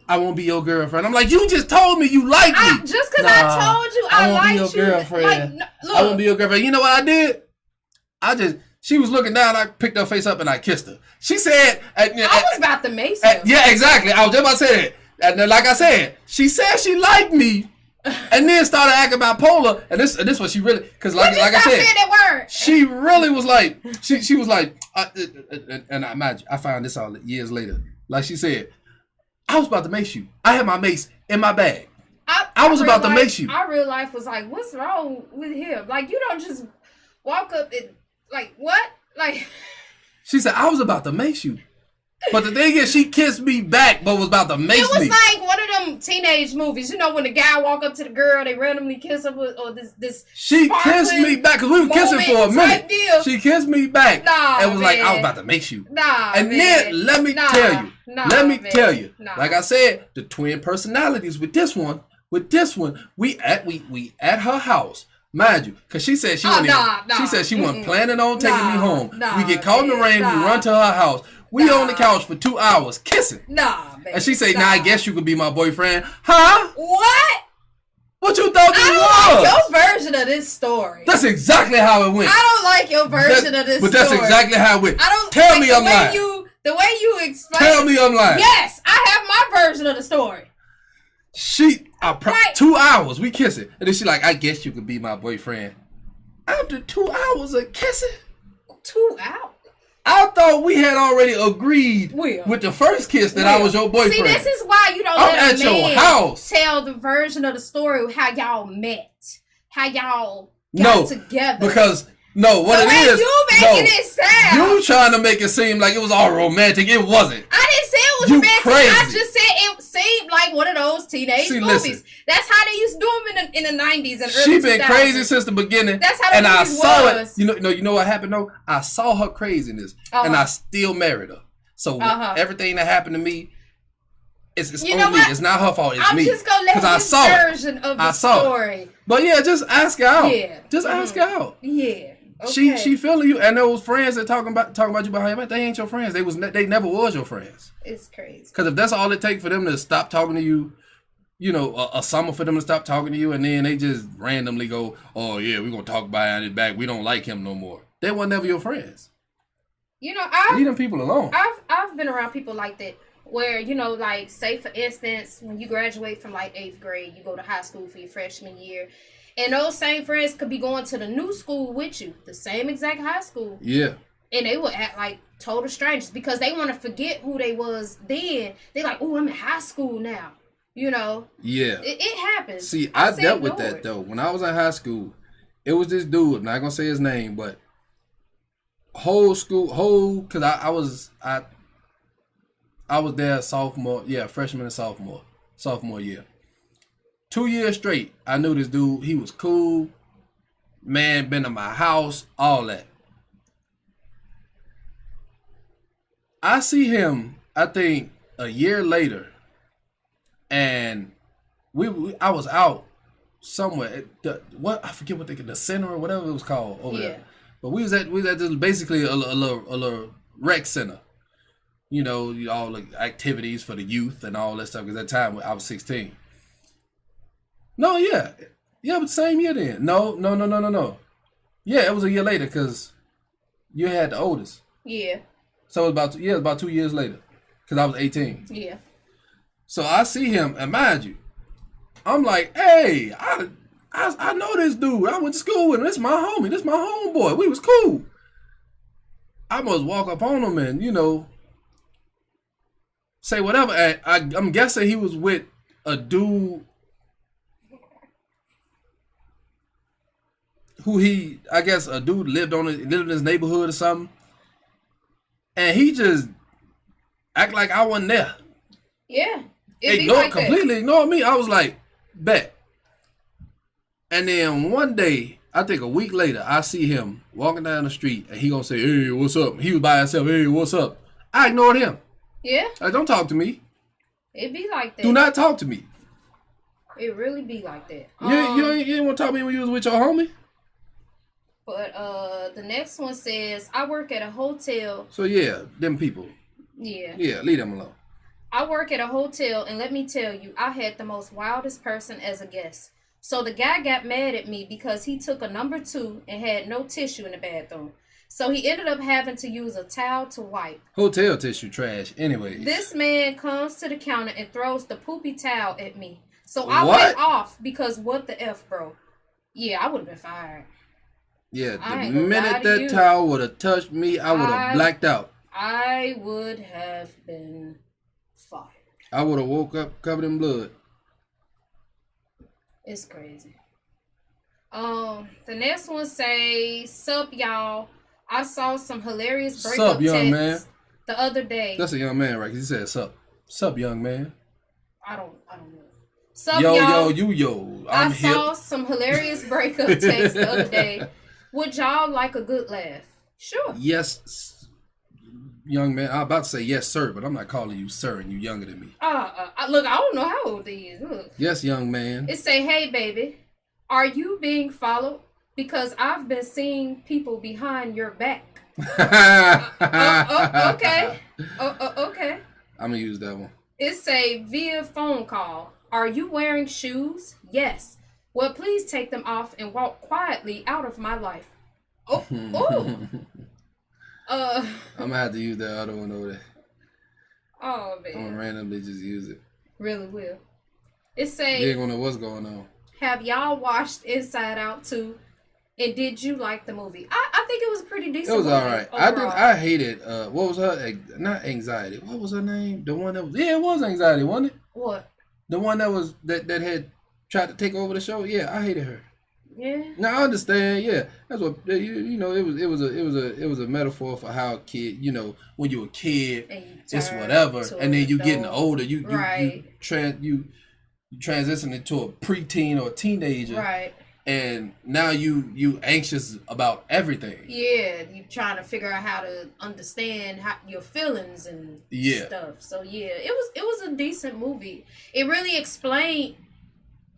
I won't be your girlfriend. I'm like, you just told me you like me. Just because I told you I like you. I won't be your girlfriend. I won't be your girlfriend. You know what I did? She was looking down. I picked her face up and I kissed her. She said, I was about to mace her. Yeah, exactly. I was just about to say that. And then, like I said, she said she liked me, and then started acting bipolar. And this what she really, because like I said, that word. She really was like, she was like, and I imagine I found this out years later. Like she said, I was about to mace you. I had my mace in my bag. I was about to mace you. Our real life was like, what's wrong with him? Like, you don't just walk up and, like, what? Like, she said, I was about to mace you. But the thing is, she kissed me back, but was about to mace me. It was like one of them teenage movies. You know, when the guy walk up to the girl, they randomly kiss her with, or this. She kissed me back, because we were kissing for a minute. Deal. She kissed me back. Nah, and was man. like, I was about to mace you. Nah, and man. then, let me tell you. Like I said, the twin personalities with this one, we at her house. Mind you, because she said she wasn't planning on taking me home. We get caught in the rain, we run to her house. We on the couch for 2 hours kissing. Man. And she say, I guess you could be my boyfriend. Huh? What? What you thought this was? Your version of this story. That's exactly how it went. I don't like your version of this story. But that's exactly how it went. I don't tell me I'm lying. The way you explain. Tell me I'm lying. Yes, I have my version of the story. 2 hours, we kissing. And then she like, I guess you could be my boyfriend. After 2 hours of kissing? 2 hours? I thought we had already agreed with the first kiss that I was your boyfriend. See, this is why you don't let a man tell the version of the story of how y'all met. How y'all got together. Because... No, what it is, you making it sound. You trying to make it seem like it was all romantic. It wasn't. I didn't say it was romantic. Crazy. I just said it seemed like one of those teenage movies. Listen, that's how they used to do them in the 90s and early 2000s. She been crazy since the beginning. That's how the I saw was. it. You know what happened though? I saw her craziness, and I still married her. So everything that happened to me, it's on me. It's not her fault. It's me. I'm just gonna let this version of the story. But yeah, just ask her out. Yeah. Just ask her out. Yeah. Okay. She feeling you, and those friends that talking about you behind your back, they ain't your friends. They never was your friends. It's crazy. Because if that's all it takes for them to stop talking to you, you know, a summer for them to stop talking to you, and then they just randomly go, oh yeah, we're gonna talk behind his back. We don't like him no more. They were never your friends. You know, leave them people alone. I've been around people like that, where, you know, like, say for instance, when you graduate from like 8th grade, you go to high school for your freshman year. And those same friends could be going to the new school with you, the same exact high school. Yeah. And they would act like total strangers because they want to forget who they was then. They like, oh, I'm in high school now. You know? Yeah. It happens. See, I dealt with that, though. When I was in high school, it was this dude, I'm not going to say his name, but because I was there freshman and sophomore year. 2 years straight, I knew this dude. He was cool. Man, been to my house, all that. I see him, I think, a year later. And I was out somewhere. I forget what the center or whatever it was called over there. But we was at this basically a little rec center. You know, all the activities for the youth and all that stuff. Because at that time, I was 16. No, yeah, but same year then. No. Yeah, it was a year later because you had the oldest. Yeah. So it was about 2 years later because I was 18. Yeah. So I see him, and mind you, I'm like, hey, I know this dude. I went to school with him. This is my homie. This is my homeboy. We was cool. I must walk up on him and, you know, say whatever. And I'm guessing he was with a dude a dude lived in his neighborhood or something. And he just act like I wasn't there. Yeah. Completely ignored me. I was like, bet. And then one day, I think a week later, I see him walking down the street and he gonna say, hey, what's up? He was by himself, hey, what's up? I ignored him. Yeah. Like, don't talk to me. It be like that. Do not talk to me. It really be like that. You didn't want to talk to me when you was with your homie? But the next one says, I work at a hotel. So yeah, them people. Yeah. Yeah, leave them alone. I work at a hotel, and let me tell you, I had the most wildest person as a guest. So the guy got mad at me because he took a number 2 and had no tissue in the bathroom. So he ended up having to use a towel to wipe. Hotel tissue trash anyway. This man comes to the counter and throws the poopy towel at me. So I went off because what the F, bro? Yeah, I would have been fired. Yeah, the minute that towel would have touched me, I would have blacked out. I would have been fired. I would have woke up covered in blood. It's crazy. The next one say, "Sup, y'all? I saw some hilarious breakup texts the other day." That's a young man, right? He said, "Sup, sup, young man." I don't know. Sup, y'all? I saw some hilarious breakup texts the other day. Would y'all like a good laugh? Sure. Yes, young man. I'm about to say yes, sir, but I'm not calling you sir, and you younger than me. Look, I don't know how old he is. Look. Yes, young man. It say, "Hey, baby, are you being followed? Because I've been seeing people behind your back." Okay. Okay. I'm gonna use that one. It say, "Via phone call. Are you wearing shoes? Yes. Well, please take them off and walk quietly out of my life." Oh. I'm gonna have to use that other one over there. Oh, man. I'm gonna randomly just use it. Really will. It say, you ain't gonna know what's going on. "Have y'all watched Inside Out 2? And did you like the movie?" I think it was pretty decent. It was all right. I hated, what was her, not Anxiety. What was her name? The one that was, it was Anxiety, wasn't it? What? The one that had tried to take over the show. Yeah, I hated her. Yeah. Now I understand. Yeah, that's what you know. It was a metaphor for how a kid. You know, when you're a kid, it's whatever, and then you getting older. You transition into a preteen or a teenager. Right. And now you anxious about everything. Yeah, you trying to figure out how to understand your feelings and stuff. So yeah, it was a decent movie. It really explained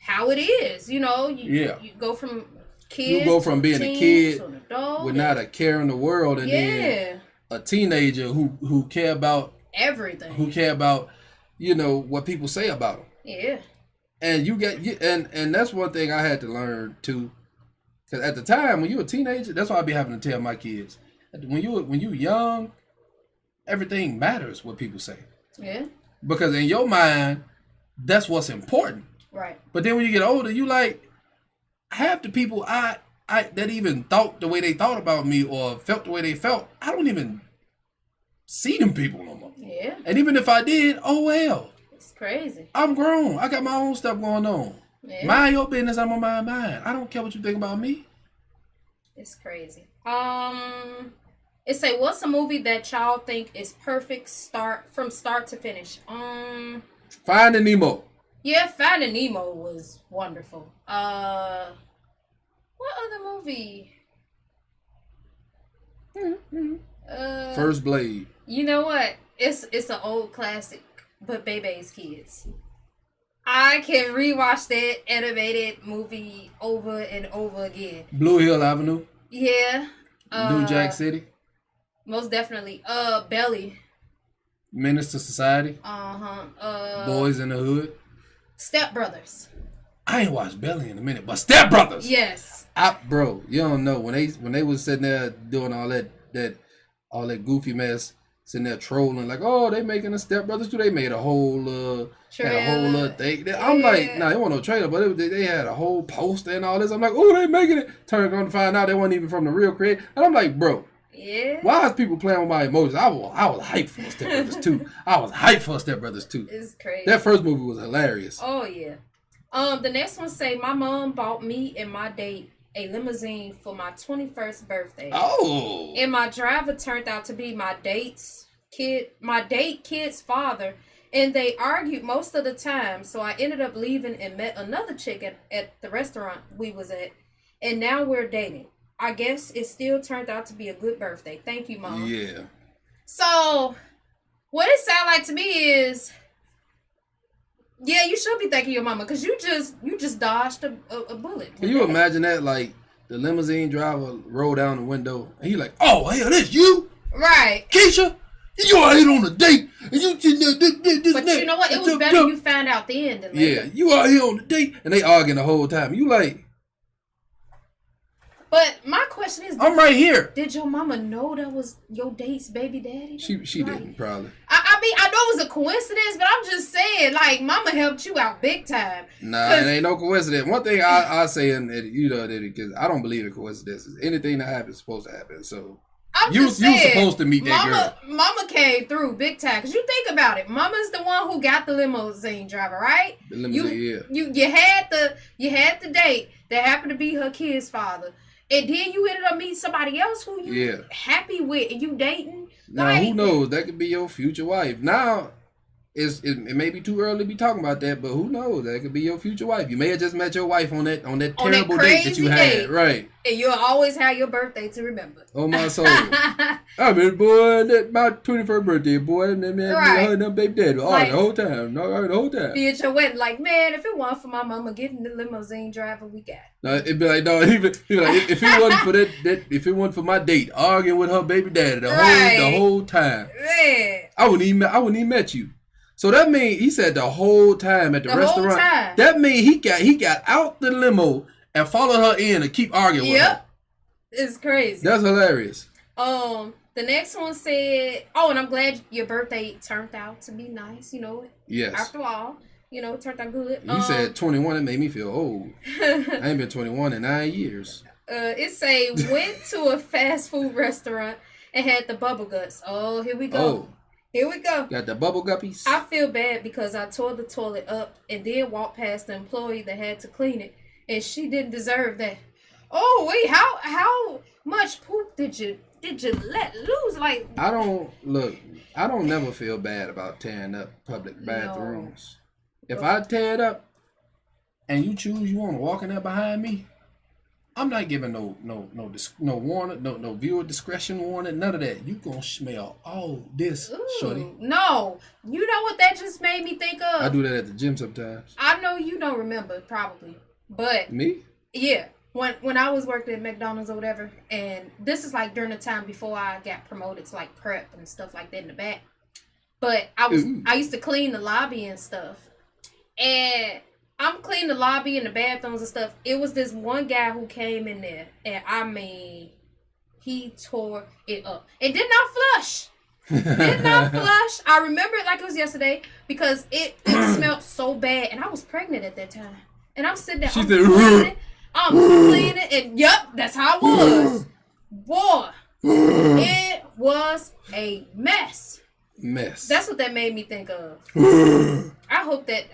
how it is. You know, you go from kid. You go from being a kid to an adult with not a care in the world, and then a teenager who care about everything. Who care about what people say about them. Yeah. And and that's one thing I had to learn too, because at the time when you were a teenager, that's what I be having to tell my kids. When you young, everything matters what people say. Yeah. Because in your mind, that's what's important. Right. But then when you get older, you like half the people I that even thought the way they thought about me or felt the way they felt, I don't even see them people no more. Yeah. And even if I did, oh well. Crazy. I'm grown. I got my own stuff going on. Yeah. Mind your business. I'm on my mind. I don't care what you think about me. It's crazy. It say, "What's a movie that y'all think is perfect from start to finish?" Finding Nemo. Yeah, Finding Nemo was wonderful. What other movie? First Blade. You know what? It's an old classic. But Bebe's Kids. I can rewatch that animated movie over and over again. Blue Hill Avenue. Yeah. New Jack City. Most definitely. Belly. Menace to Society. Boys in the Hood. Step Brothers. I ain't watched Belly in a minute, but Step Brothers. Yes. Bro, you don't know when they was sitting there doing all that goofy mess. Sitting there trolling like, oh, they making the Step Brothers too. They made a whole thing. I'm like, nah, it wasn't no trailer, but they had a whole poster and all this. I'm like, oh, they making it. Turned on to find out they wasn't even from the real creator. And I'm like, bro, why is people playing with my emotions? I was hyped for Step Brothers 2. I was hyped for Step Brothers 2. It's crazy. That first movie was hilarious. Oh yeah. The next one say, "My mom bought me and my date a limousine for my 21st birthday. Oh. And my driver turned out to be my date kid's father, and they argued most of the time, so I ended up leaving and met another chick at the restaurant we was at, and now we're dating. I guess it still turned out to be a good birthday. Thank you, Mom." Yeah. So, what it sounds like to me is, yeah, you should be thanking your mama, because you just dodged a bullet. Can you imagine that? Like, the limousine driver rolled down the window, and he like, oh, hell, this you? Right. Keisha, you out here on a date, and you this. But you know what? It was better you found out then than later. Yeah, you out here on a date, and they arguing the whole time. You like... But my question is, I'm right here. Did your mama know that was your date's baby daddy? She didn't, probably. I I know it was a coincidence, but I'm just saying, like, mama helped you out big time. Nah, it ain't no coincidence. One thing I say, and you know, that because I don't believe in coincidences. Anything that happens is supposed to happen. So you supposed to meet that girl. Mama came through big time. Cause you think about it, mama's the one who got the limousine driver, right? The limousine, you had the date that happened to be her kid's father. And then you ended up meeting somebody else who you happy with and you dating. Now, like, who knows? That could be your future wife. Now, it may be too early to be talking about that, but who knows? That could be your future wife. You may have just met your wife on that terrible date that you had. Right. And you'll always have your birthday to remember. Oh, my soul. I mean, boy, my 21st birthday, boy, and then man, her and them baby daddy. All right, the whole time. The whole time. Be at your wedding, like, man, if it wasn't for my mama getting the limousine driver we got. No, it'd be like, no, he'd be like, if it wasn't for if it wasn't for my date, arguing with her baby daddy the whole time. Man. I wouldn't even met you. So that means he said the whole time at the restaurant. Whole time. That means he got out the limo and followed her in and keep arguing with her. It's crazy. That's hilarious. The next one said, "Oh, and I'm glad your birthday turned out to be nice. You know, yes. After all, you know, it turned out good." You said 21. It made me feel old. I ain't been 21 in 9 years. It say went to a fast food restaurant and had the bubble guts. Oh, here we go. Oh. Here we go. Got the bubble guppies. I feel bad because I tore the toilet up and then walked past the employee that had to clean it, and she didn't deserve that. Oh wait, how much poop did you let loose? Like, I don't never feel bad about tearing up public bathrooms. No. If I tear it up and you choose you want to walk in there behind me, I'm not giving no warning, no viewer discretion warning, none of that. You gonna smell all this, shorty. No, you know what that just made me think of? I do that at the gym sometimes. I know you don't remember probably, but me? Yeah, when I was working at McDonald's or whatever, and this is like during the time before I got promoted to like prep and stuff like that in the back. But I used to clean the lobby and stuff, and I'm cleaning the lobby and the bathrooms and stuff. It was this one guy who came in there, and I mean, he tore it up. It did not flush. I remember it like it was yesterday because it smelled so bad, and I was pregnant at that time. And I'm sitting there, I'm cleaning, and yep, that's how it was. Boy, it was a mess. That's what that made me think of. I hope that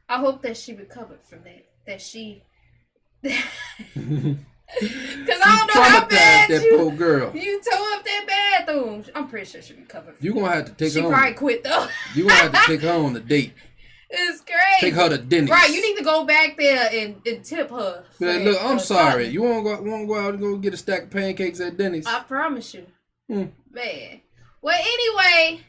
I hope that she recovered from that. That she, because I don't know how bad that poor girl. You tore up that bathroom. I'm pretty sure she recovered. You gonna have to take her. She probably quit though. You gonna have to take her on a date. It's crazy. Take her to Denny's. Right, you need to go back there and tip her. Man, look, I'm sorry. You won't go out and go get a stack of pancakes at Denny's? I promise you. Man. Well, anyway,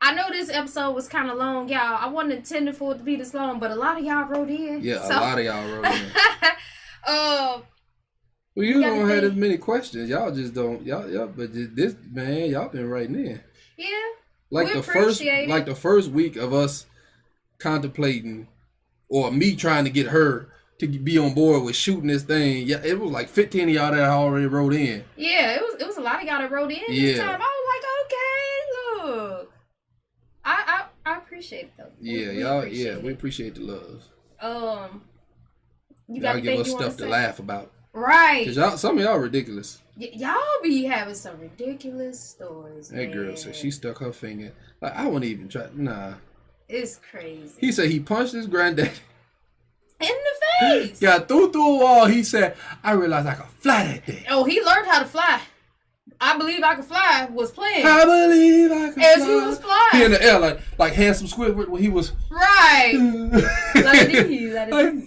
I know this episode was kind of long, y'all. I wasn't intending for it to be this long, but a lot of y'all wrote in. Yeah, so. A lot of y'all wrote in. Well, you don't have as many questions. Y'all just don't. Y'all, but this, man, y'all been writing in. Yeah. Like the first week of us contemplating, or me trying to get her to be on board with shooting this thing. Yeah, it was like 15 of y'all that already wrote in. Yeah, it was a lot of y'all that wrote in this time. I was like, okay, look, I appreciate it though. Yeah, we appreciate the love. Y'all give us stuff to laugh about. Right. Cause some of y'all ridiculous. Y'all be having some ridiculous stories. That girl said she stuck her finger. Like, I wouldn't even try. Nah. It's crazy. He said he punched his granddad in the face. Yeah, through a wall. He said, I realized I could fly that thing. Oh, he learned how to fly. I Believe I Could Fly was playing. I believe I could fly. As he was flying. He in the air like Handsome Squidward when he was. Right. Let it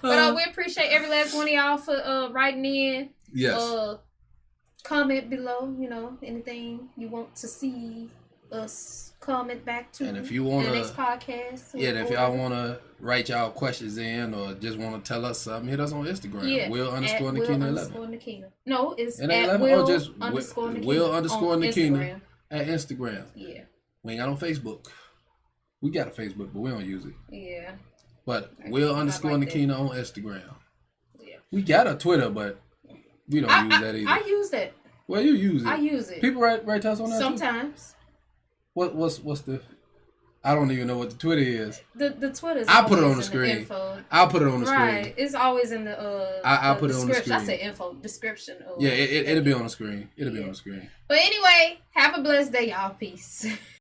But we appreciate every last one of y'all for writing in. Yes. Comment below, anything you want to see us comment back to. And if you want the next podcast. Yeah, and if y'all want to write y'all questions in or just want to tell us something, hit us on Instagram. Yeah. Will_Nakina11. No, it's at 11 Will just _Nakina. Will_Nakina at Instagram. Yeah. We ain't got on Facebook. We got a Facebook, but we don't use it. Yeah. But Will_Nakina on Instagram. Yeah. We got a Twitter, but we don't use that either. I use that. Well, you use it. I use it. People write tests on that sometimes. Too? What's the? I don't even know what the Twitter is. The Twitter's. I'll put it on the screen. I'll put it on the screen. Right, it's always in the I'll put it on the screen. I said info description. Yeah, it'll be on the screen. It'll be on the screen. But anyway, have a blessed day, y'all. Peace.